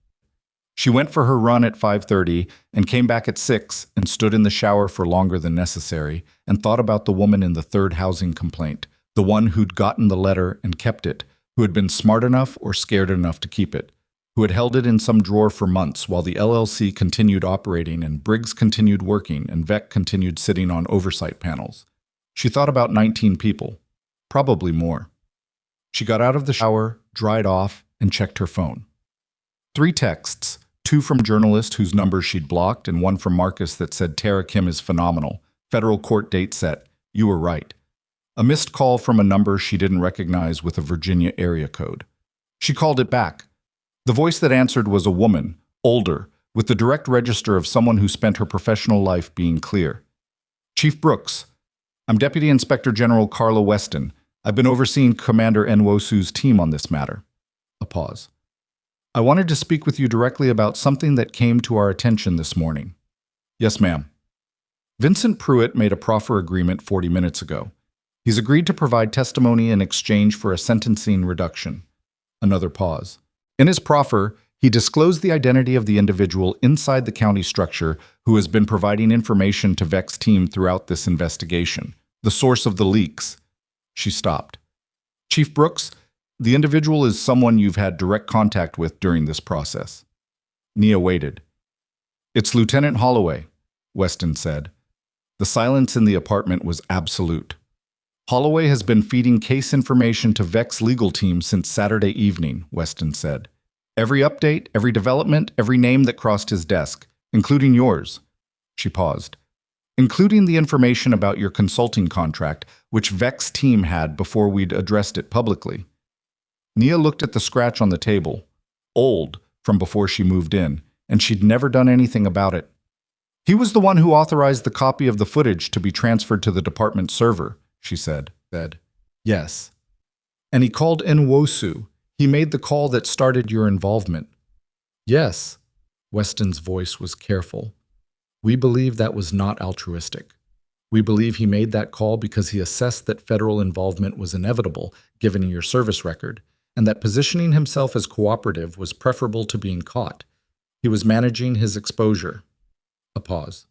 She went for her run at 5:30 and came back at 6 and stood in the shower for longer than necessary and thought about the woman in the 3rd housing complaint, the one who'd gotten the letter and kept it, who had been smart enough or scared enough to keep it, who had held it in some drawer for months while the LLC continued operating and Briggs continued working and Vec continued sitting on oversight panels. She thought about 19 people, probably more. She got out of the shower, dried off, and checked her phone. 3 texts, 2 from journalists whose numbers she'd blocked and 1 from Marcus that said Tara Kim is phenomenal. Federal court date set. You were right. A missed call from a number she didn't recognize with a Virginia area code. She called it back. The voice that answered was a woman, older, with the direct register of someone who spent her professional life being clear. Chief Brooks, I'm Deputy Inspector General Carla Weston. I've been overseeing Commander Nwosu's team on this matter. A pause. I wanted to speak with you directly about something that came to our attention this morning. Yes, ma'am. Vincent Pruitt made a proffer agreement 40 minutes ago. He's agreed to provide testimony in exchange for a sentencing reduction. Another pause. In his proffer, he disclosed the identity of the individual inside the county structure who has been providing information to Vec's team throughout this investigation, the source of the leaks. She stopped. Chief Brooks, the individual is someone you've had direct contact with during this process. Nia waited. It's Lieutenant Holloway, Weston said. The silence in the apartment was absolute. Holloway has been feeding case information to Vec's legal team since Saturday evening, Weston said. Every update, every development, every name that crossed his desk, including yours. She paused. Including the information about your consulting contract, which Vec's team had before we'd addressed it publicly. Nia looked at the scratch on the table, old from before she moved in, and she'd never done anything about it. He was the one who authorized the copy of the footage to be transferred to the department server, she said. Yes. And he called Nwosu. He made the call that started your involvement. Yes. Weston's voice was careful. We believe that was not altruistic. We believe he made that call because he assessed that federal involvement was inevitable, given your service record, and that positioning himself as cooperative was preferable to being caught. He was managing his exposure. A pause.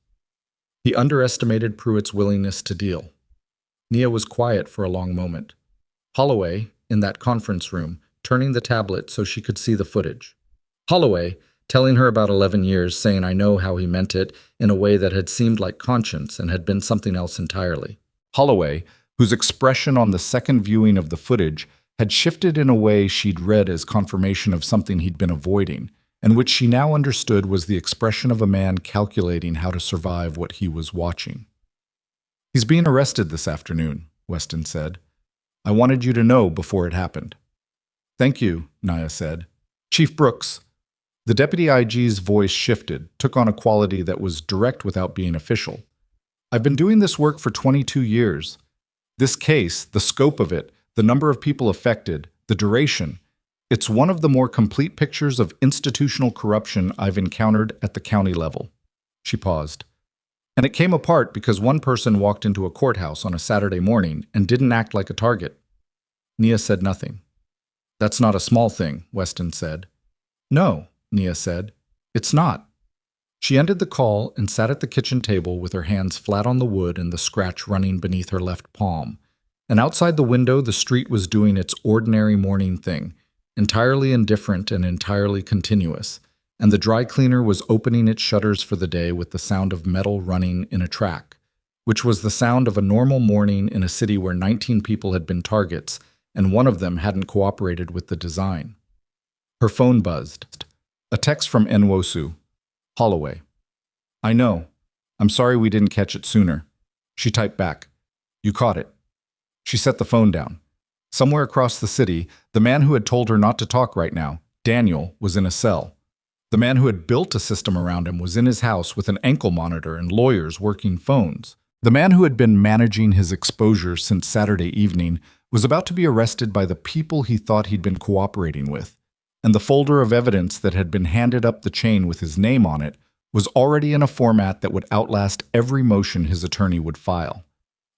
He underestimated Pruitt's willingness to deal. Nia was quiet for a long moment. Holloway, in that conference room, turning the tablet so she could see the footage. Holloway, telling her about 11 years, saying I know how he meant it in a way that had seemed like conscience and had been something else entirely. Holloway, whose expression on the second viewing of the footage had shifted in a way she'd read as confirmation of something he'd been avoiding, and which she now understood was the expression of a man calculating how to survive what he was watching. He's being arrested this afternoon, Weston said. I wanted you to know before it happened. Thank you, Nia said. Chief Brooks. The deputy IG's voice shifted, took on a quality that was direct without being official. I've been doing this work for 22 years. This case, the scope of it, the number of people affected, the duration, it's one of the more complete pictures of institutional corruption I've encountered at the county level. She paused. And it came apart because one person walked into a courthouse on a Saturday morning and didn't act like a target. Nia said nothing. That's not a small thing, Weston said. No, Nia said. It's not. She ended the call and sat at the kitchen table with her hands flat on the wood and the scratch running beneath her left palm. And outside the window, the street was doing its ordinary morning thing, entirely indifferent and entirely continuous, and the dry cleaner was opening its shutters for the day with the sound of metal running in a track, which was the sound of a normal morning in a city where 19 people had been targets, and one of them hadn't cooperated with the design. Her phone buzzed. A text from Nwosu. Holloway. I know. I'm sorry we didn't catch it sooner. She typed back. You caught it. She set the phone down. Somewhere across the city, the man who had told her not to talk right now, Daniel, was in a cell. The man who had built a system around him was in his house with an ankle monitor and lawyers working phones. The man who had been managing his exposure since Saturday evening was about to be arrested by the people he thought he'd been cooperating with, and the folder of evidence that had been handed up the chain with his name on it was already in a format that would outlast every motion his attorney would file.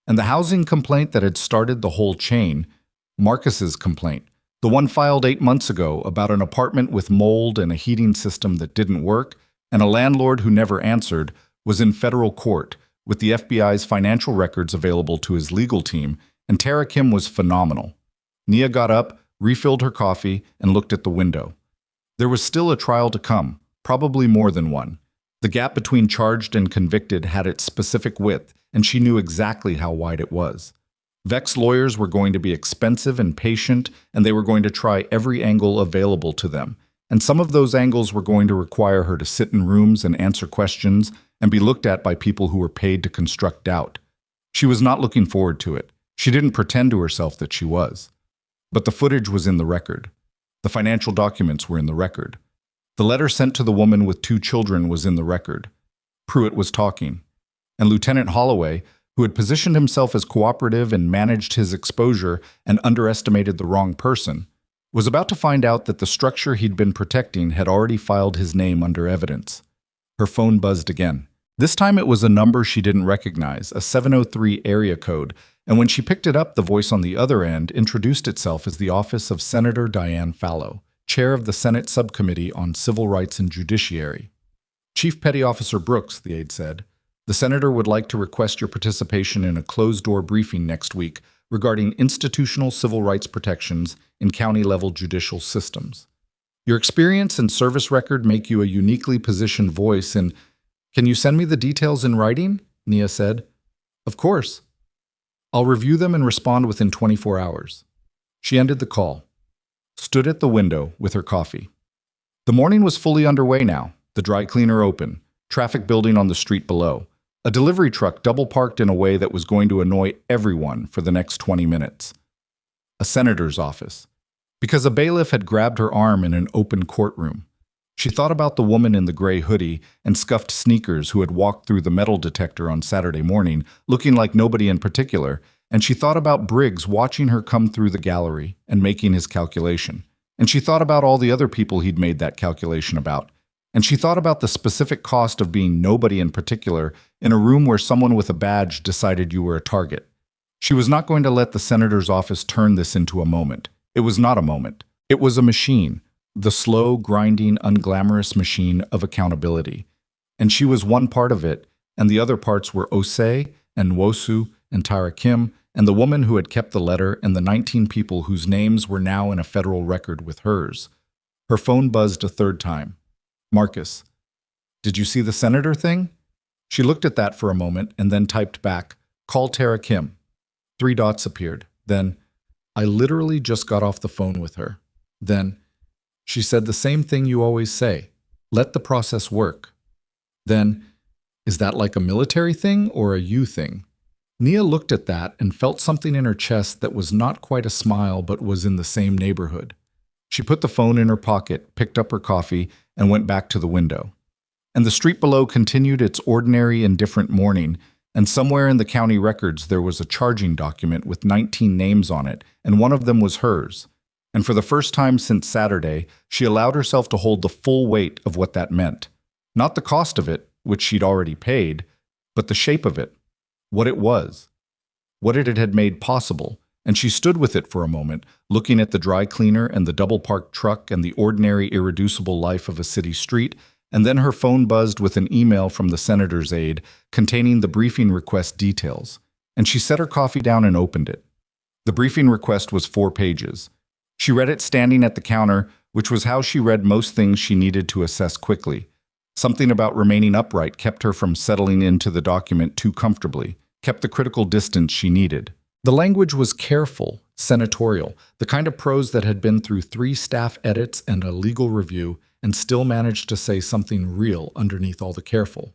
And the housing complaint that had started the whole chain, Marcus's complaint, the one filed 8 months ago about an apartment with mold and a heating system that didn't work, and a landlord who never answered, was in federal court, with the FBI's financial records available to his legal team, and Tara Kim was phenomenal. Nia got up, refilled her coffee, and looked at the window. There was still a trial to come, probably more than one. The gap between charged and convicted had its specific width, and she knew exactly how wide it was. Vex's lawyers were going to be expensive and patient, and they were going to try every angle available to them. And some of those angles were going to require her to sit in rooms and answer questions and be looked at by people who were paid to construct doubt. She was not looking forward to it. She didn't pretend to herself that she was. But the footage was in the record. The financial documents were in the record. The letter sent to the woman with 2 children was in the record. Pruitt was talking. And Lieutenant Holloway, who had positioned himself as cooperative and managed his exposure and underestimated the wrong person, was about to find out that the structure he'd been protecting had already filed his name under evidence. Her phone buzzed again. This time it was a number she didn't recognize, a 703 area code, and when she picked it up, the voice on the other end introduced itself as the office of Senator Dianne Fallow, chair of the Senate Subcommittee on Civil Rights and Judiciary. Chief Petty Officer Brooks, the aide said, the senator would like to request your participation in a closed-door briefing next week regarding institutional civil rights protections in county-level judicial systems. Your experience and service record make you a uniquely positioned voice in— Can you send me the details in writing? Nia said. Of course. I'll review them and respond within 24 hours. She ended the call, stood at the window with her coffee. The morning was fully underway now, the dry cleaner open, traffic building on the street below, a delivery truck double-parked in a way that was going to annoy everyone for the next 20 minutes. A senator's office. Because a bailiff had grabbed her arm in an open courtroom. She thought about the woman in the gray hoodie and scuffed sneakers who had walked through the metal detector on Saturday morning, looking like nobody in particular, and she thought about Briggs watching her come through the gallery and making his calculation. And she thought about all the other people he'd made that calculation about. And she thought about the specific cost of being nobody in particular in a room where someone with a badge decided you were a target. She was not going to let the senator's office turn this into a moment. It was not a moment. It was a machine, the slow, grinding, unglamorous machine of accountability. And she was one part of it, and the other parts were Osei and Nwosu and Tyra Kim and the woman who had kept the letter and the 19 people whose names were now in a federal record with hers. Her phone buzzed a third time. Marcus, did you see the senator thing? She looked at that for a moment and then typed back, call Tara Kim. 3 dots appeared. Then, I literally just got off the phone with her. Then, she said the same thing you always say, let the process work. Then, is that like a military thing or a you thing? Nia looked at that and felt something in her chest that was not quite a smile but was in the same neighborhood. She put the phone in her pocket, picked up her coffee, and went back to the window. And the street below continued its ordinary indifferent morning, and somewhere in the county records there was a charging document with 19 names on it, and one of them was hers. And for the first time since Saturday, she allowed herself to hold the full weight of what that meant. Not the cost of it, which she'd already paid, but the shape of it, what it was, what it had made possible. And she stood with it for a moment, looking at the dry cleaner and the double-parked truck and the ordinary, irreducible life of a city street, and then her phone buzzed with an email from the senator's aide containing the briefing request details, and she set her coffee down and opened it. The briefing request was 4 pages. She read it standing at the counter, which was how she read most things she needed to assess quickly. Something about remaining upright kept her from settling into the document too comfortably, kept the critical distance she needed. The language was careful, senatorial, the kind of prose that had been through 3 staff edits and a legal review and still managed to say something real underneath all the careful.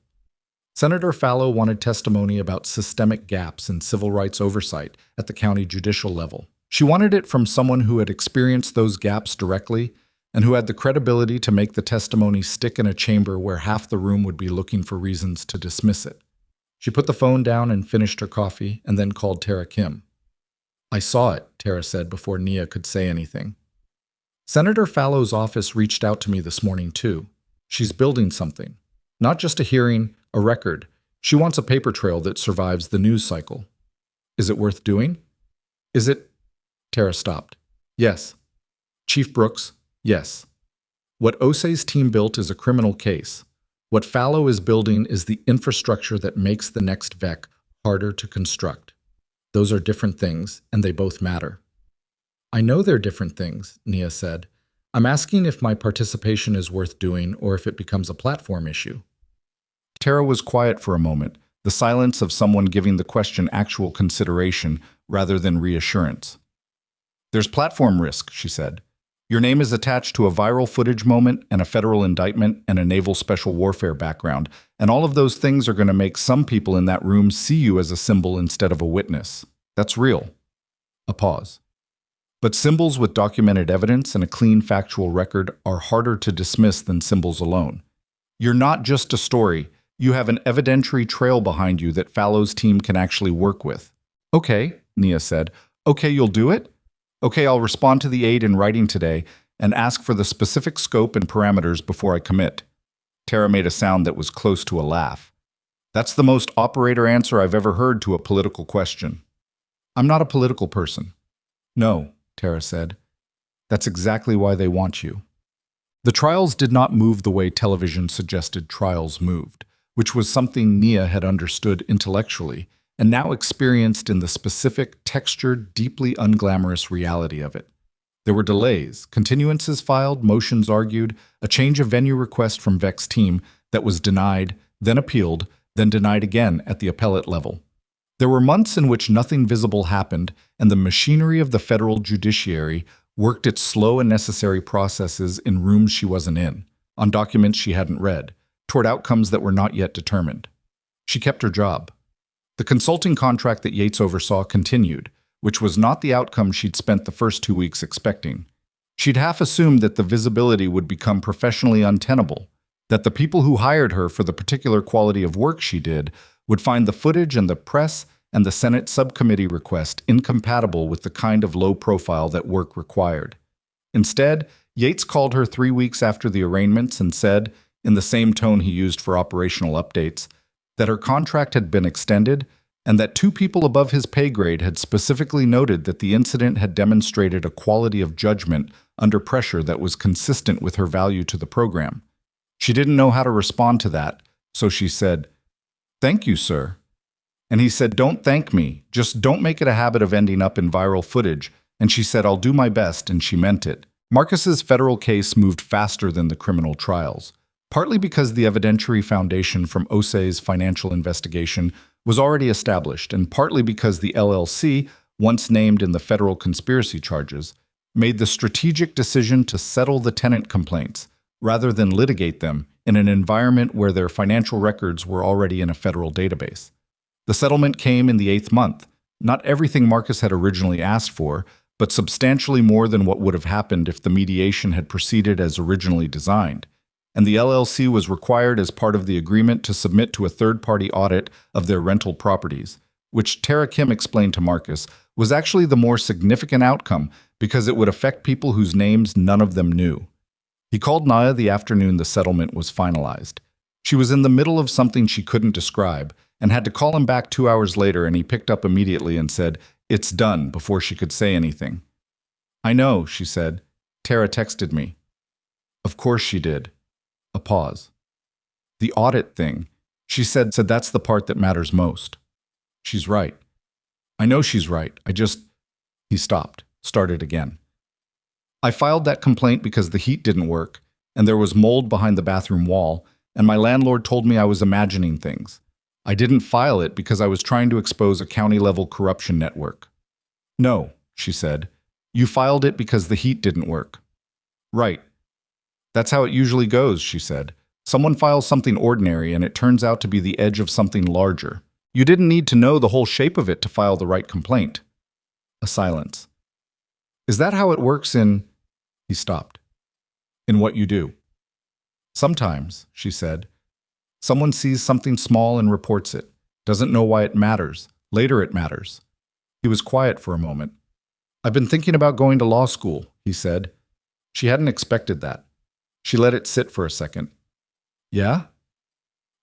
Senator Fallow wanted testimony about systemic gaps in civil rights oversight at the county judicial level. She wanted it from someone who had experienced those gaps directly and who had the credibility to make the testimony stick in a chamber where half the room would be looking for reasons to dismiss it. She put the phone down and finished her coffee, and then called Tara Kim. I saw it, Tara said before Nia could say anything. Senator Fallow's office reached out to me this morning, too. She's building something. Not just a hearing, a record. She wants a paper trail that survives the news cycle. Is it worth doing? Is it? Tara stopped. Yes. Chief Brooks, yes. What Osei's team built is a criminal case. What Fallow is building is the infrastructure that makes the next VEC harder to construct. Those are different things, and they both matter. I know they're different things, Nia said. I'm asking if my participation is worth doing or if it becomes a platform issue. Tara was quiet for a moment, the silence of someone giving the question actual consideration rather than reassurance. There's platform risk, she said. Your name is attached to a viral footage moment and a federal indictment and a naval special warfare background, and all of those things are going to make some people in that room see you as a symbol instead of a witness. That's real. A pause. But symbols with documented evidence and a clean factual record are harder to dismiss than symbols alone. You're not just a story. You have an evidentiary trail behind you that Fallow's team can actually work with. Okay, Nia said. Okay, you'll do it? Okay, I'll respond to the aide in writing today and ask for the specific scope and parameters before I commit. Tara made a sound that was close to a laugh. That's the most operator answer I've ever heard to a political question. I'm not a political person. No, Tara said. That's exactly why they want you. The trials did not move the way television suggested trials moved, which was something Nia had understood intellectually and now experienced in the specific, textured, deeply unglamorous reality of it. There were delays, continuances filed, motions argued, a change of venue request from Vec's team that was denied, then appealed, then denied again at the appellate level. There were months in which nothing visible happened, and the machinery of the federal judiciary worked its slow and necessary processes in rooms she wasn't in, on documents she hadn't read, toward outcomes that were not yet determined. She kept her job. The consulting contract that Yates oversaw continued, which was not the outcome she'd spent the first 2 weeks expecting. She'd half assumed that the visibility would become professionally untenable, that the people who hired her for the particular quality of work she did would find the footage and the press and the Senate subcommittee request incompatible with the kind of low profile that work required. Instead, Yates called her 3 weeks after the arraignments and said, in the same tone he used for operational updates, that her contract had been extended and that 2 people above his pay grade had specifically noted that the incident had demonstrated a quality of judgment under pressure that was consistent with her value to the program. She didn't know how to respond to that, so she said, "Thank you, sir." And he said, "Don't thank me. Just don't make it a habit of ending up in viral footage." And she said, "I'll do my best," and she meant it. Marcus's federal case moved faster than the criminal trials, partly because the evidentiary foundation from Osei's financial investigation was already established, and partly because the LLC, once named in the federal conspiracy charges, made the strategic decision to settle the tenant complaints, rather than litigate them, in an environment where their financial records were already in a federal database. The settlement came in the 8th month, not everything Marcus had originally asked for, but substantially more than what would have happened if the mediation had proceeded as originally designed. And the LLC was required as part of the agreement to submit to a third-party audit of their rental properties, which Tara Kim explained to Marcus was actually the more significant outcome because it would affect people whose names none of them knew. He called Nia the afternoon the settlement was finalized. She was in the middle of something she couldn't describe and had to call him back 2 hours later, and he picked up immediately and said, "It's done," before she could say anything. "I know," she said. "Tara texted me." Of course she did. A pause. "The audit thing," she said that's the part that matters most. "She's right." "I know she's right. He stopped, started again. "I filed that complaint because the heat didn't work, and there was mold behind the bathroom wall, and my landlord told me I was imagining things. I didn't file it because I was trying to expose a county-level corruption network." "No," she said. "You filed it because the heat didn't work." "Right. That's how it usually goes," she said. "Someone files something ordinary and it turns out to be the edge of something larger. You didn't need to know the whole shape of it to file the right complaint." A silence. "Is that how it works in—" He stopped. "In what you do?" "Sometimes," she said. "Someone sees something small and reports it. Doesn't know why it matters. Later it matters." He was quiet for a moment. "I've been thinking about going to law school," he said. She hadn't expected that. She let it sit for a second. "Yeah?"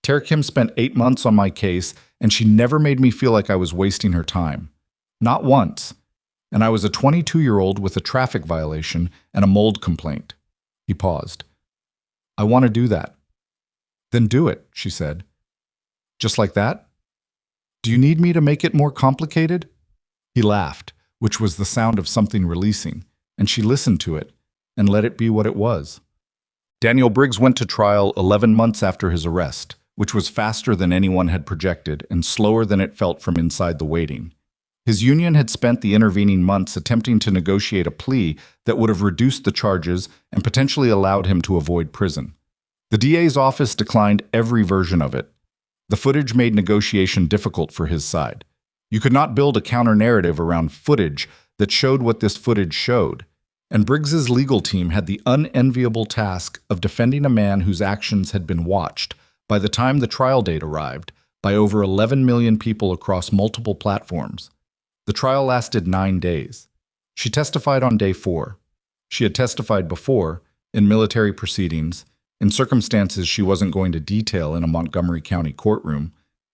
"Tara Kim spent 8 months on my case, and she never made me feel like I was wasting her time. Not once. And I was a 22-year-old with a traffic violation and a mold complaint." He paused. "I want to do that." "Then do it," she said. "Just like that? Do you need me to make it more complicated?" He laughed, which was the sound of something releasing, and she listened to it and let it be what it was. Daniel Briggs went to trial 11 months after his arrest, which was faster than anyone had projected and slower than it felt from inside the waiting. His union had spent the intervening months attempting to negotiate a plea that would have reduced the charges and potentially allowed him to avoid prison. The DA's office declined every version of it. The footage made negotiation difficult for his side. You could not build a counter-narrative around footage that showed what this footage showed. And Briggs's legal team had the unenviable task of defending a man whose actions had been watched, by the time the trial date arrived, by over 11 million people across multiple platforms. The trial lasted 9 days. She testified on day 4. She had testified before, in military proceedings, in circumstances she wasn't going to detail in a Montgomery County courtroom,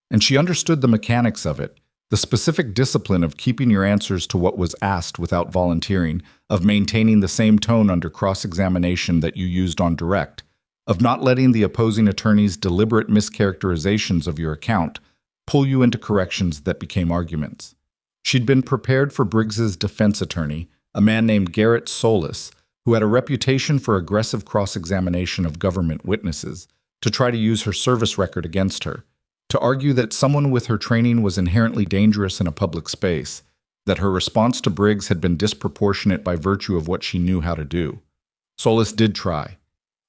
and she understood the mechanics of it, the specific discipline of keeping your answers to what was asked without volunteering, of maintaining the same tone under cross-examination that you used on direct, of not letting the opposing attorney's deliberate mischaracterizations of your account pull you into corrections that became arguments. She'd been prepared for Briggs's defense attorney, a man named Garrett Solis, who had a reputation for aggressive cross-examination of government witnesses, to try to use her service record against her, to argue that someone with her training was inherently dangerous in a public space, that her response to Briggs had been disproportionate by virtue of what she knew how to do. Solis did try.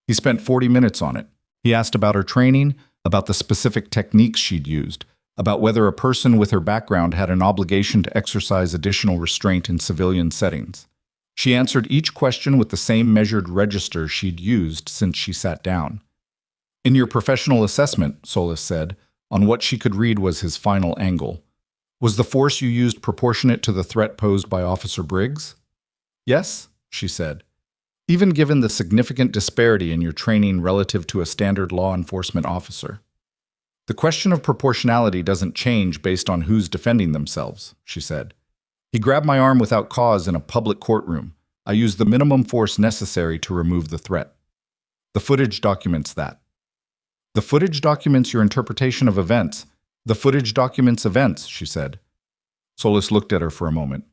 He spent 40 minutes on it. He asked about her training, about the specific techniques she'd used, about whether a person with her background had an obligation to exercise additional restraint in civilian settings. She answered each question with the same measured register she'd used since she sat down. In your professional assessment, Solis said, on what she could read was his final angle. Was the force you used proportionate to the threat posed by Officer Briggs? Yes, she said. Even given the significant disparity in your training relative to a standard law enforcement officer. The question of proportionality doesn't change based on who's defending themselves, she said. He grabbed my arm without cause in a public courtroom. I used the minimum force necessary to remove the threat. The footage documents that. The footage documents your interpretation of events. The footage documents events, she said. Solis looked at her for a moment.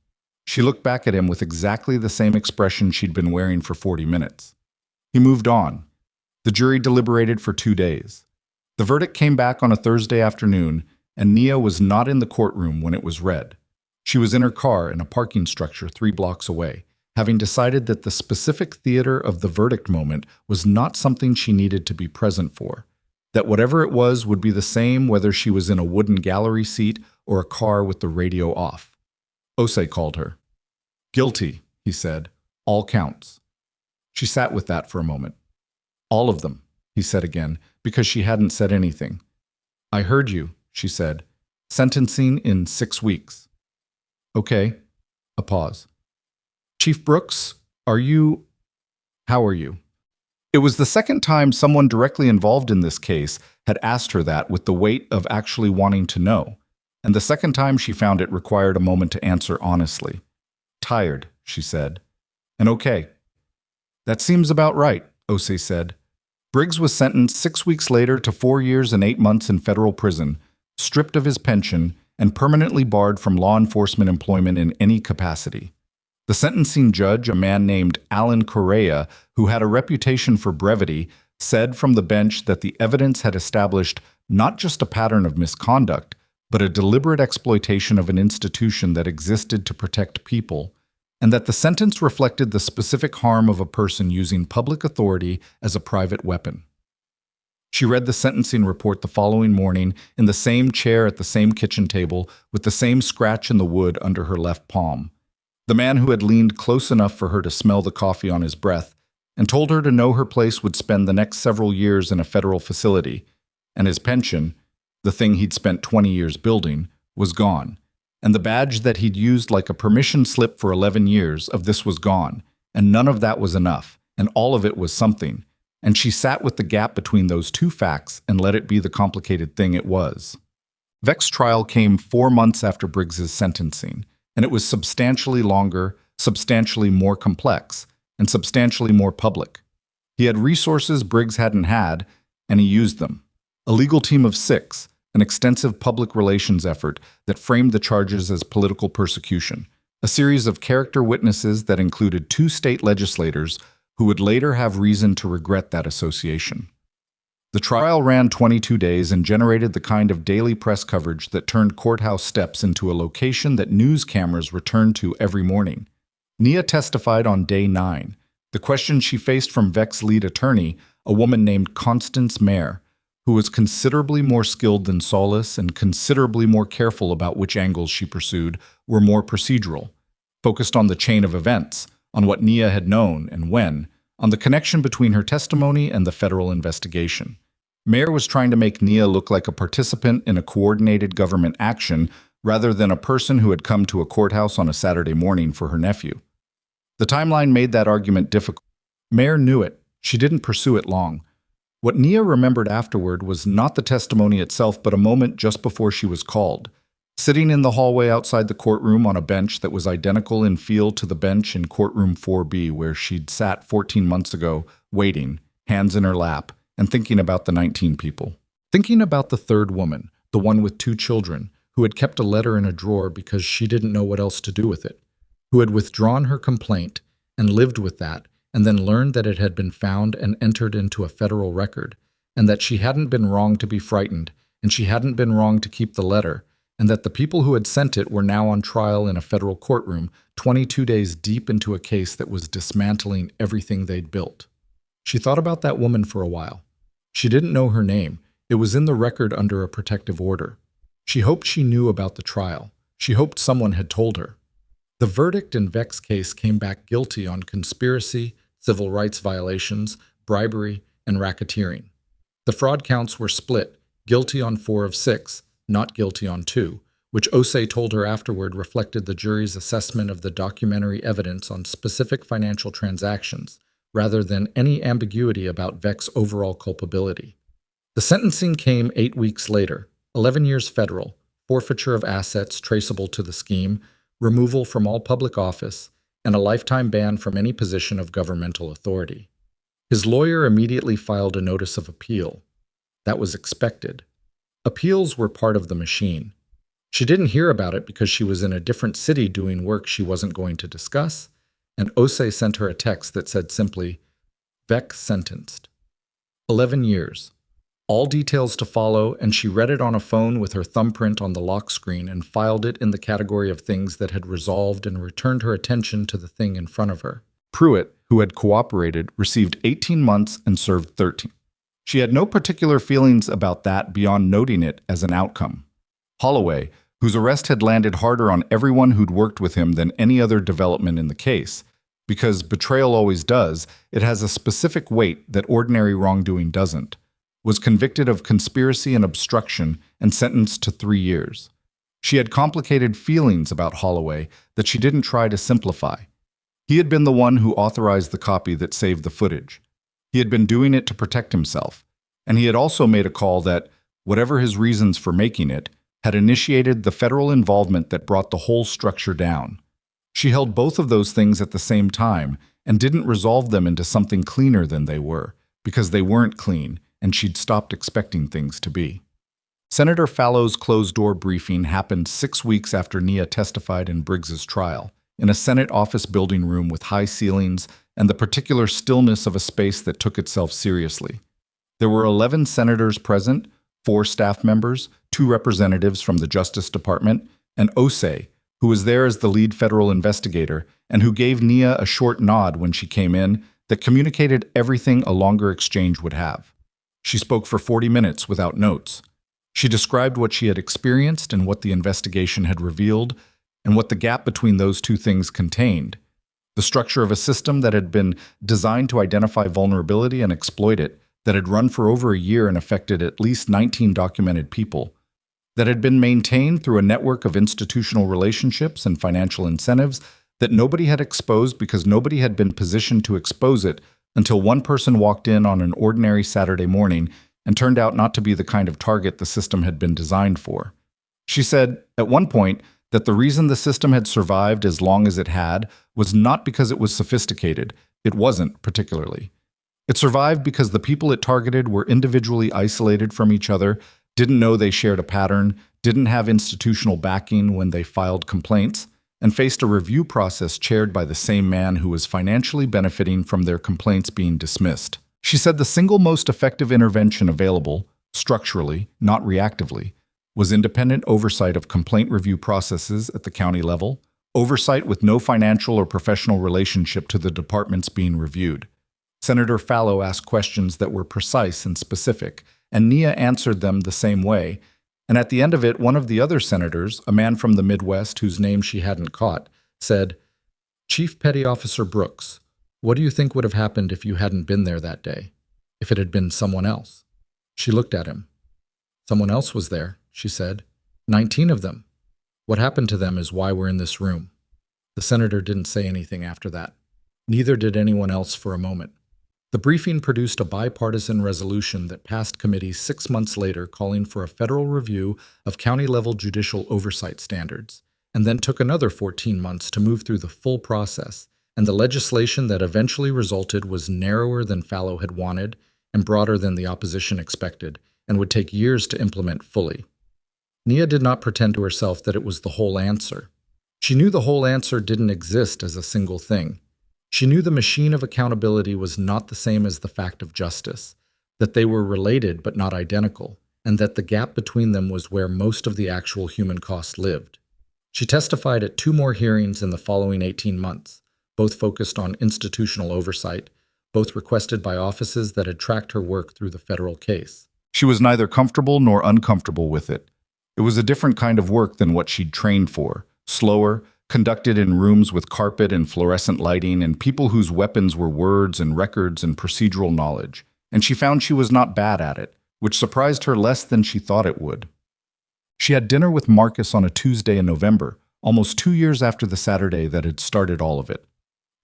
She looked back at him with exactly the same expression she'd been wearing for 40 minutes. He moved on. The jury deliberated for 2 days. The verdict came back on a Thursday afternoon, and Nia was not in the courtroom when it was read. She was in her car in a parking structure 3 blocks away, having decided that the specific theater of the verdict moment was not something she needed to be present for. That whatever it was would be the same whether she was in a wooden gallery seat or a car with the radio off. Osei called her. Guilty, he said. All counts. She sat with that for a moment. All of them, he said again, because she hadn't said anything. I heard you, she said. Sentencing in 6 weeks. Okay. A pause. Chief Brooks, how are you? It was the second time someone directly involved in this case had asked her that with the weight of actually wanting to know, and the second time she found it required a moment to answer honestly. Tired, she said. And okay. That seems about right, Osei said. Briggs was sentenced 6 weeks later to 4 years and 8 months in federal prison, stripped of his pension, and permanently barred from law enforcement employment in any capacity. The sentencing judge, a man named Alan Correa, who had a reputation for brevity, said from the bench that the evidence had established not just a pattern of misconduct, but a deliberate exploitation of an institution that existed to protect people, and that the sentence reflected the specific harm of a person using public authority as a private weapon. She read the sentencing report the following morning in the same chair at the same kitchen table with the same scratch in the wood under her left palm. The man who had leaned close enough for her to smell the coffee on his breath and told her to know her place would spend the next several years in a federal facility, and his pension, the thing he'd spent 20 years building, was gone, and the badge that he'd used like a permission slip for 11 years of this was gone, and none of that was enough, and all of it was something, and she sat with the gap between those two facts and let it be the complicated thing it was. Vec's trial came 4 months after Briggs's sentencing, and it was substantially longer, substantially more complex, and substantially more public. He had resources Briggs hadn't had, and he used them. A legal team of 6, an extensive public relations effort that framed the charges as political persecution, a series of character witnesses that included two state legislators who would later have reason to regret that association. The trial ran 22 days and generated the kind of daily press coverage that turned courthouse steps into a location that news cameras returned to every morning. Nia testified on day 9. The question she faced from Vec's lead attorney, a woman named Constance Mayer, who was considerably more skilled than Solis and considerably more careful about which angles she pursued, were more procedural, focused on the chain of events, on what Nia had known and when, on the connection between her testimony and the federal investigation. Mayer was trying to make Nia look like a participant in a coordinated government action rather than a person who had come to a courthouse on a Saturday morning for her nephew. The timeline made that argument difficult. Mayer knew it. She didn't pursue it long. What Nia remembered afterward was not the testimony itself, but a moment just before she was called. Sitting in the hallway outside the courtroom on a bench that was identical in feel to the bench in courtroom 4B where she'd sat 14 months ago, waiting, hands in her lap, and thinking about the 19 people. Thinking about the third woman, the one with 2 children, who had kept a letter in a drawer because she didn't know what else to do with it, who had withdrawn her complaint and lived with that, and then learned that it had been found and entered into a federal record, and that she hadn't been wrong to be frightened, and she hadn't been wrong to keep the letter, and that the people who had sent it were now on trial in a federal courtroom 22 days deep into a case that was dismantling everything they'd built. She thought about that woman for a while. She didn't know her name. It was in the record under a protective order. She hoped she knew about the trial. She hoped someone had told her. The verdict in Vec's case came back guilty on conspiracy, civil rights violations, bribery, and racketeering. The fraud counts were split, guilty on 4 of 6, not guilty on 2, which Osei told her afterward reflected the jury's assessment of the documentary evidence on specific financial transactions, rather than any ambiguity about Vec's overall culpability. The sentencing came 8 weeks later, 11 years federal, forfeiture of assets traceable to the scheme, removal from all public office, and a lifetime ban from any position of governmental authority. His lawyer immediately filed a notice of appeal. That was expected. Appeals were part of the machine. She didn't hear about it because she was in a different city doing work she wasn't going to discuss, and Osei sent her a text that said simply, "Vec sentenced. 11 years. All details to follow, and she read it on a phone with her thumbprint on the lock screen and filed it in the category of things that had resolved and returned her attention to the thing in front of her. Pruitt, who had cooperated, received 18 months and served 13. She had no particular feelings about that beyond noting it as an outcome. Holloway, whose arrest had landed harder on everyone who'd worked with him than any other development in the case, because betrayal always does, it has a specific weight that ordinary wrongdoing doesn't, was convicted of conspiracy and obstruction and sentenced to 3 years. She had complicated feelings about Holloway that she didn't try to simplify. He had been the one who authorized the copy that saved the footage. He had been doing it to protect himself, and he had also made a call that, whatever his reasons for making it, had initiated the federal involvement that brought the whole structure down. She held both of those things at the same time and didn't resolve them into something cleaner than they were, because they weren't clean, and she'd stopped expecting things to be. Senator Fallow's closed-door briefing happened 6 weeks after Nia testified in Briggs's trial, in a Senate office building room with high ceilings and the particular stillness of a space that took itself seriously. There were 11 senators present, 4 staff members, 2 representatives from the Justice Department, and Osei, who was there as the lead federal investigator and who gave Nia a short nod when she came in that communicated everything a longer exchange would have. She spoke for 40 minutes without notes. She described what she had experienced and what the investigation had revealed, and what the gap between those two things contained. The structure of a system that had been designed to identify vulnerability and exploit it, that had run for over a year and affected at least 19 documented people, that had been maintained through a network of institutional relationships and financial incentives that nobody had exposed because nobody had been positioned to expose it until one person walked in on an ordinary Saturday morning and turned out not to be the kind of target the system had been designed for. She said, at one point, that the reason the system had survived as long as it had was not because it was sophisticated. It wasn't, particularly. It survived because the people it targeted were individually isolated from each other, didn't know they shared a pattern, didn't have institutional backing when they filed complaints, and faced a review process chaired by the same man who was financially benefiting from their complaints being dismissed. She said the single most effective intervention available, structurally, not reactively, was independent oversight of complaint review processes at the county level, oversight with no financial or professional relationship to the departments being reviewed. Senator Fallow asked questions that were precise and specific, and Nia answered them the same way. And at the end of it, one of the other senators, a man from the Midwest whose name she hadn't caught, said, "Chief Petty Officer Brooks, what do you think would have happened if you hadn't been there that day? If it had been someone else?" She looked at him. "Someone else was there," she said. 19 of them. What happened to them is why we're in this room." The senator didn't say anything after that. Neither did anyone else for a moment. The briefing produced a bipartisan resolution that passed committee 6 months later calling for a federal review of county-level judicial oversight standards, and then took another 14 months to move through the full process, and the legislation that eventually resulted was narrower than Fallow had wanted and broader than the opposition expected, and would take years to implement fully. Nia did not pretend to herself that it was the whole answer. She knew the whole answer didn't exist as a single thing. She knew the machine of accountability was not the same as the fact of justice, that they were related but not identical, and that the gap between them was where most of the actual human cost lived. She testified at 2 more hearings in the following 18 months, both focused on institutional oversight, both requested by offices that had tracked her work through the federal case. She was neither comfortable nor uncomfortable with it. It was a different kind of work than what she'd trained for, slower, conducted in rooms with carpet and fluorescent lighting and people whose weapons were words and records and procedural knowledge, and she found she was not bad at it, which surprised her less than she thought it would. She had dinner with Marcus on a Tuesday in November, almost 2 years after the Saturday that had started all of it.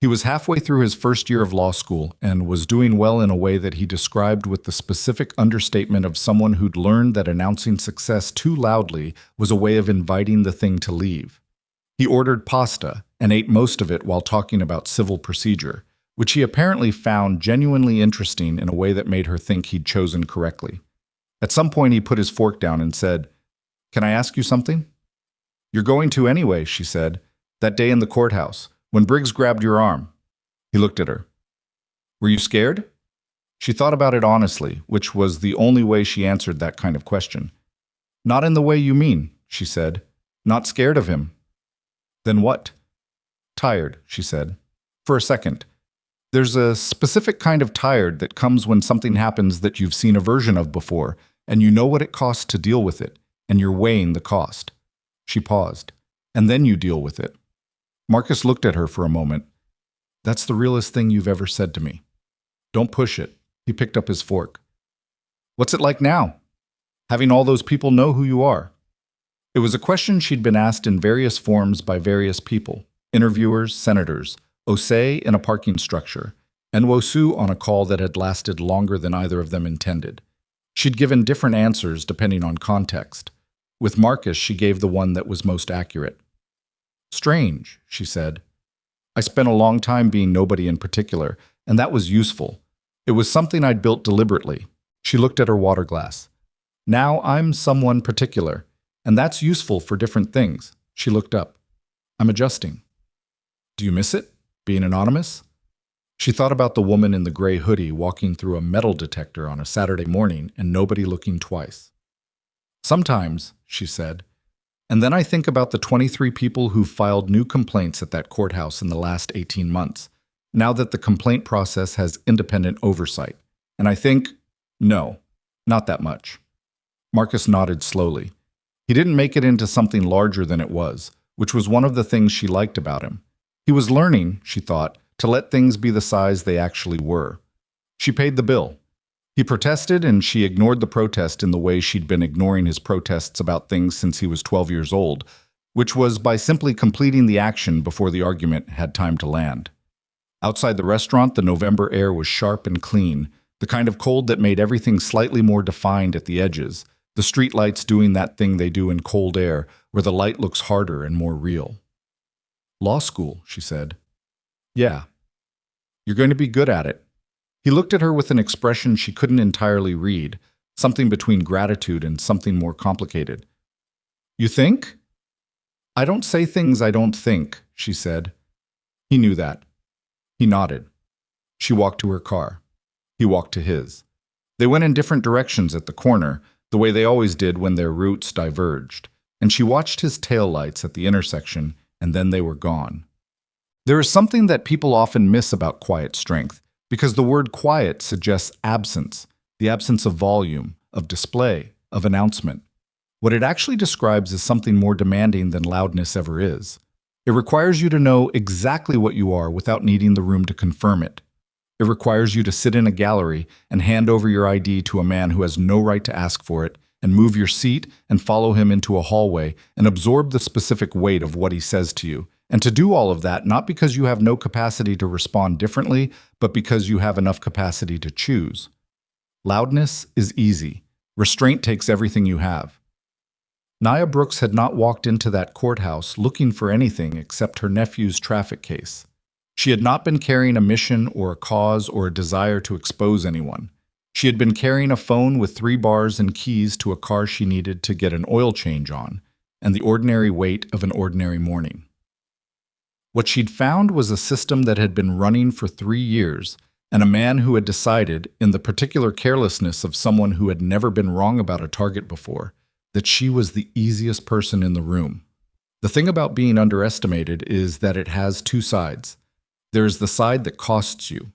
He was halfway through his first year of law school and was doing well in a way that he described with the specific understatement of someone who'd learned that announcing success too loudly was a way of inviting the thing to leave. He ordered pasta and ate most of it while talking about civil procedure, which he apparently found genuinely interesting in a way that made her think he'd chosen correctly. At some point, he put his fork down and said, "Can I ask you something?" "You're going to anyway," she said, "that day in the courthouse, when Briggs grabbed your arm." He looked at her. "Were you scared?" She thought about it honestly, which was the only way she answered that kind of question. "Not in the way you mean," she said. "Not scared of him." "Then what?" "Tired," she said. "For a second. There's a specific kind of tired that comes when something happens that you've seen a version of before, and you know what it costs to deal with it, and you're weighing the cost." She paused. "And then you deal with it." Marcus looked at her for a moment. "That's the realest thing you've ever said to me." "Don't push it." He picked up his fork. "What's it like now? Having all those people know who you are?" It was a question she'd been asked in various forms by various people, interviewers, senators, Osei in a parking structure, and Wosu on a call that had lasted longer than either of them intended. She'd given different answers depending on context. With Marcus, she gave the one that was most accurate. "Strange," she said. "I spent a long time being nobody in particular, and that was useful. It was something I'd built deliberately." She looked at her water glass. "Now I'm someone particular, and that's useful for different things." She looked up. "I'm adjusting." "Do you miss it, being anonymous?" She thought about the woman in the gray hoodie walking through a metal detector on a Saturday morning and nobody looking twice. "Sometimes," she said. "And then I think about the 23 people who've filed new complaints at that courthouse in the last 18 months, now that the complaint process has independent oversight. And I think, no, not that much." Marcus nodded slowly. He didn't make it into something larger than it was, which was one of the things she liked about him. He was learning, she thought, to let things be the size they actually were. She paid the bill. He protested, and she ignored the protest in the way she'd been ignoring his protests about things since he was 12 years old, which was by simply completing the action before the argument had time to land. Outside the restaurant, the November air was sharp and clean, the kind of cold that made everything slightly more defined at the edges, the streetlights doing that thing they do in cold air, where the light looks harder and more real. "Law school," she said. "Yeah. You're going to be good at it." He looked at her with an expression she couldn't entirely read, something between gratitude and something more complicated. "You think?" I don't say things I don't think, she said. He knew that. He nodded. She walked to her car. He walked to his. They went in different directions at the corner, the way they always did when their routes diverged, and she watched his taillights at the intersection, and then they were gone. There is something that people often miss about quiet strength, because the word quiet suggests absence, the absence of volume, of display, of announcement. What it actually describes is something more demanding than loudness ever is. It requires you to know exactly what you are without needing the room to confirm it. It requires you to sit in a gallery and hand over your ID to a man who has no right to ask for it, and move your seat and follow him into a hallway and absorb the specific weight of what he says to you. And to do all of that not because you have no capacity to respond differently, but because you have enough capacity to choose. Loudness is easy. Restraint takes everything you have. Nia Brooks had not walked into that courthouse looking for anything except her nephew's traffic case. She had not been carrying a mission or a cause or a desire to expose anyone. She had been carrying a phone with 3 bars and keys to a car she needed to get an oil change on, and the ordinary weight of an ordinary morning. What she'd found was a system that had been running for 3 years, and a man who had decided, in the particular carelessness of someone who had never been wrong about a target before, that she was the easiest person in the room. The thing about being underestimated is that it has 2 sides. There is the side that costs you,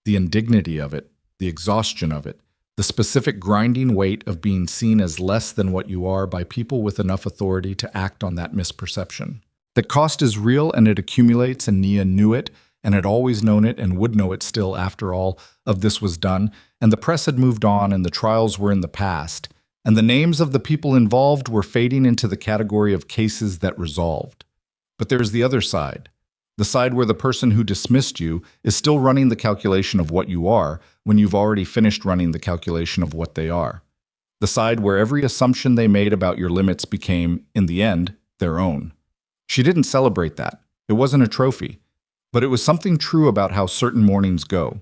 the indignity of it, the exhaustion of it, the specific grinding weight of being seen as less than what you are by people with enough authority to act on that misperception. The cost is real and it accumulates, and Nia knew it and had always known it and would know it still after all of this was done, and the press had moved on and the trials were in the past, and the names of the people involved were fading into the category of cases that resolved. But there's the other side. The side where the person who dismissed you is still running the calculation of what you are when you've already finished running the calculation of what they are. The side where every assumption they made about your limits became, in the end, their own. She didn't celebrate that. It wasn't a trophy. But it was something true about how certain mornings go,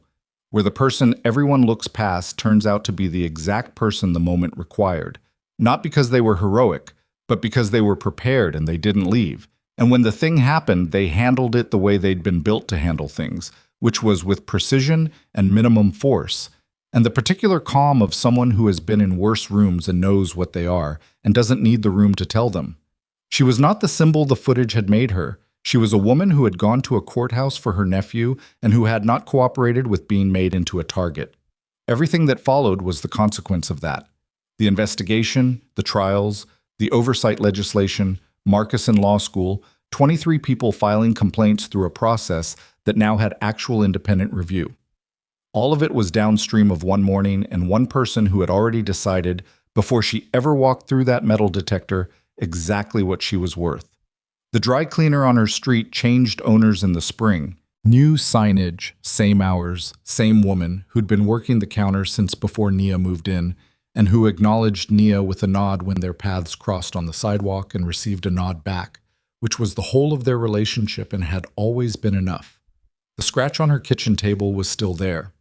where the person everyone looks past turns out to be the exact person the moment required, not because they were heroic, but because they were prepared and they didn't leave. And when the thing happened, they handled it the way they'd been built to handle things, which was with precision and minimum force, and the particular calm of someone who has been in worse rooms and knows what they are, and doesn't need the room to tell them. She was not the symbol the footage had made her. She was a woman who had gone to a courthouse for her nephew and who had not cooperated with being made into a target. Everything that followed was the consequence of that. The investigation, the trials, the oversight legislation, Marcus in law school, 23 people filing complaints through a process that now had actual independent review. All of it was downstream of one morning and one person who had already decided, before she ever walked through that metal detector, exactly what she was worth. The dry cleaner on her street changed owners in the spring. New signage, same hours, same woman who'd been working the counter since before Nia moved in, and who acknowledged Nia with a nod when their paths crossed on the sidewalk and received a nod back, which was the whole of their relationship and had always been enough. The scratch on her kitchen table was still there.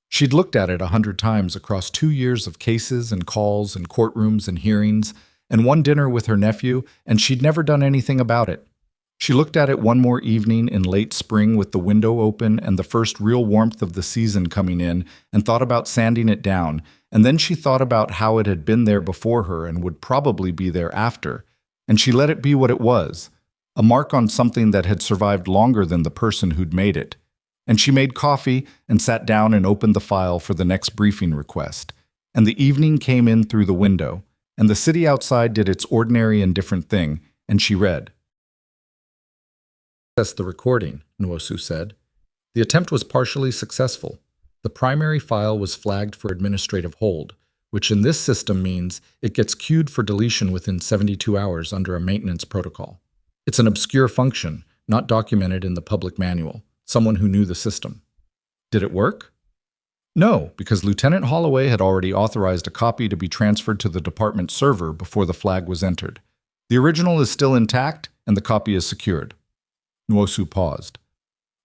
She'd looked at it 100 times across 2 years of cases and calls and courtrooms and hearings, and one dinner with her nephew, and she'd never done anything about it. She looked at it one more evening in late spring with the window open and the first real warmth of the season coming in, and thought about sanding it down, and then she thought about how it had been there before her and would probably be there after, and she let it be what it was, a mark on something that had survived longer than the person who'd made it. And she made coffee and sat down and opened the file for the next briefing request, and the evening came in through the window, and the city outside did its ordinary and different thing, and she read. "That's the recording," Nwosu said. "The attempt was partially successful. The primary file was flagged for administrative hold, which in this system means it gets queued for deletion within 72 hours under a maintenance protocol. It's an obscure function, not documented in the public manual. Someone who knew the system. Did it work? No, because Lieutenant Holloway had already authorized a copy to be transferred to the department server before the flag was entered. The original is still intact, and the copy is secured." Nwosu paused.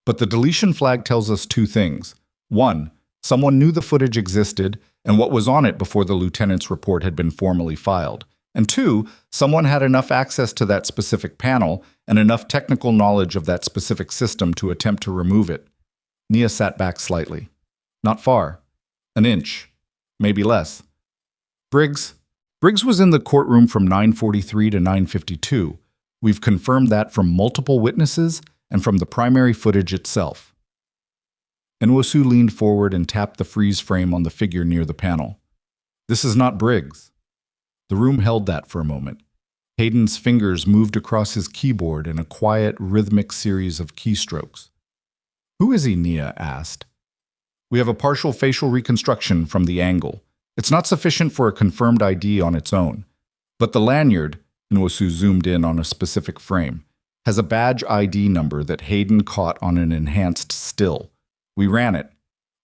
"But the deletion flag tells us 2 things. 1, someone knew the footage existed and what was on it before the lieutenant's report had been formally filed. And two, someone had enough access to that specific panel and enough technical knowledge of that specific system to attempt to remove it. Nia sat back slightly. Not far. An inch. Maybe less. Briggs was in the courtroom from 9:43 to 9:52. We've confirmed that from multiple witnesses and from the primary footage itself. Nwosu leaned forward and tapped the freeze frame on the figure near the panel. This is not Briggs. The room held that for a moment. Hayden's fingers moved across his keyboard in a quiet, rhythmic series of keystrokes. Who is he? Nia asked. We have a partial facial reconstruction from the angle. It's not sufficient for a confirmed ID on its own. But the lanyard, Nwosu zoomed in on a specific frame, has a badge ID number that Hayden caught on an enhanced still. We ran it.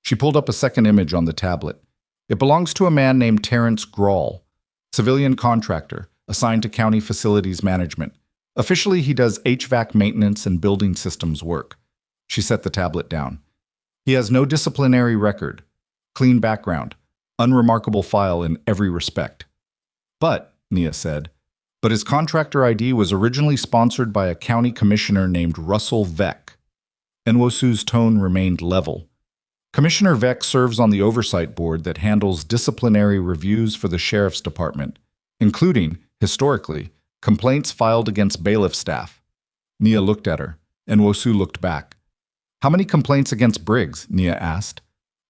She pulled up a second image on the tablet. It belongs to a man named Terrence Grawl, civilian contractor, assigned to county facilities management. Officially, he does HVAC maintenance and building systems work. She set the tablet down. He has no disciplinary record, clean background, unremarkable file in every respect. But, Nia said, his contractor ID was originally sponsored by a county commissioner named Russell Veck. Nwosu's tone remained level. Commissioner Veck serves on the oversight board that handles disciplinary reviews for the sheriff's department, including, historically, complaints filed against bailiff staff. Nia looked at her. Nwosu looked back. How many complaints against Briggs? Nia asked.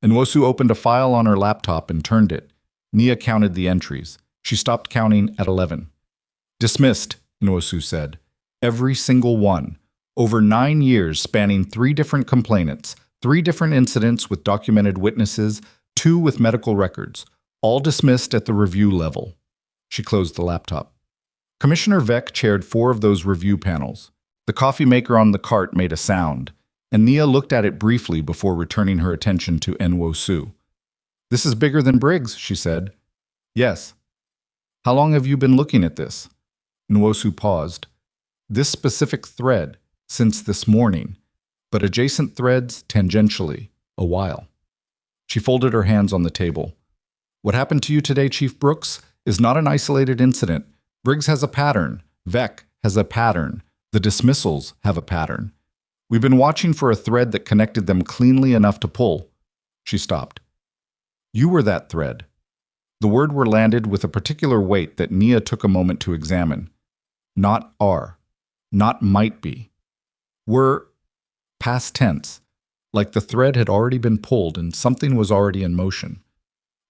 Nwosu opened a file on her laptop and turned it. Nia counted the entries. She stopped counting at 11. Dismissed, Nwosu said. Every single one. Over 9 years spanning 3 different complainants, 3 different incidents with documented witnesses, 2 with medical records, all dismissed at the review level. She closed the laptop. Commissioner Veck chaired 4 of those review panels. The coffee maker on the cart made a sound, and Nia looked at it briefly before returning her attention to Nwosu. This is bigger than Briggs, she said. Yes. How long have you been looking at this? Nwosu paused. This specific thread, since this morning, but adjacent threads tangentially, a while. She folded her hands on the table. What happened to you today, Chief Brooks, is not an isolated incident. Briggs has a pattern. Veck has a pattern. The dismissals have a pattern. We've been watching for a thread that connected them cleanly enough to pull. She stopped. You were that thread. The words were landed with a particular weight that Nia took a moment to examine. Not are. Not might be. Were past tense, like the thread had already been pulled and something was already in motion.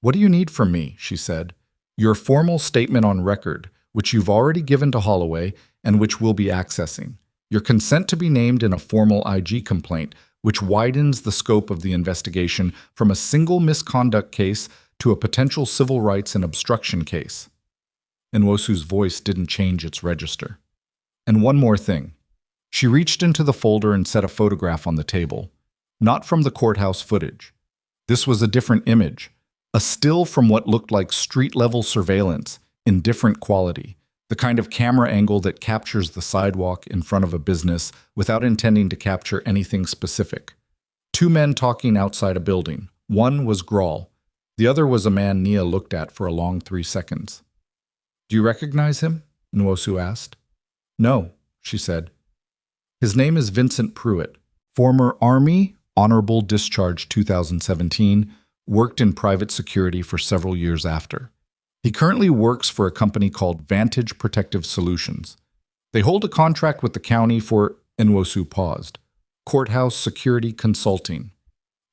What do you need from me? She said. Your formal statement on record, which you've already given to Holloway and which we'll be accessing. Your consent to be named in a formal IG complaint, which widens the scope of the investigation from a single misconduct case to a potential civil rights and obstruction case. Nwosu's voice didn't change its register. And one more thing. She reached into the folder and set a photograph on the table. Not from the courthouse footage. This was a different image. A still from what looked like street-level surveillance in different quality. The kind of camera angle that captures the sidewalk in front of a business without intending to capture anything specific. 2 men talking outside a building. One was Grawl. The other was a man Nia looked at for a long 3 seconds. Do you recognize him? Nwosu asked. No, she said. His name is Vincent Pruitt. Former Army, Honorable Discharge 2017, worked in private security for several years after. He currently works for a company called Vantage Protective Solutions. They hold a contract with the county for, Nwosu paused, courthouse security consulting.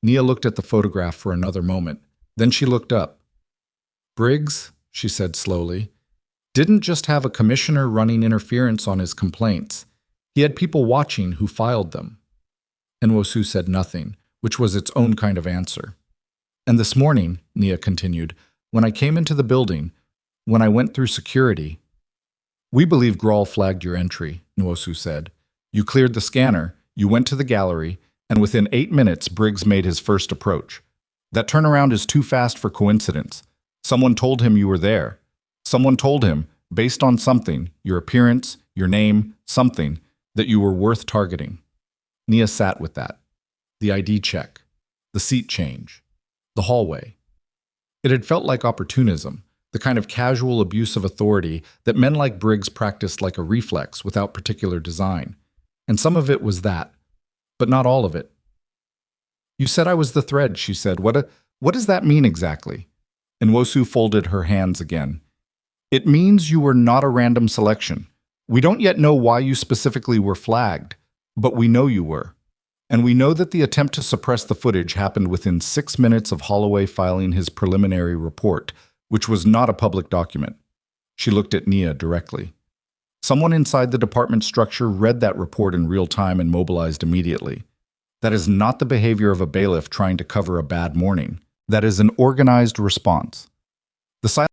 Nia looked at the photograph for another moment. Then she looked up. Briggs, she said slowly, didn't just have a commissioner running interference on his complaints. He had people watching who filed them. Nwosu said nothing, which was its own kind of answer. And this morning, Nia continued, when I came into the building, when I went through security, we believe Grawl flagged your entry, Nwosu said. You cleared the scanner, you went to the gallery, and within 8 minutes, Briggs made his first approach. That turnaround is too fast for coincidence. Someone told him you were there. Someone told him, based on something, your appearance, your name, something, that you were worth targeting. Nia sat with that. The ID check. The seat change. The hallway. It had felt like opportunism, the kind of casual abuse of authority that men like Briggs practiced like a reflex without particular design. And some of it was that, but not all of it. "You said I was the thread," she said. What does that mean exactly?" And Wosu folded her hands again. "It means you were not a random selection. We don't yet know why you specifically were flagged, but we know you were. And we know that the attempt to suppress the footage happened within 6 minutes of Holloway filing his preliminary report, which was not a public document." She looked at Nia directly. "Someone inside the department structure read that report in real time and mobilized immediately. That is not the behavior of a bailiff trying to cover a bad morning. That is an organized response." The silence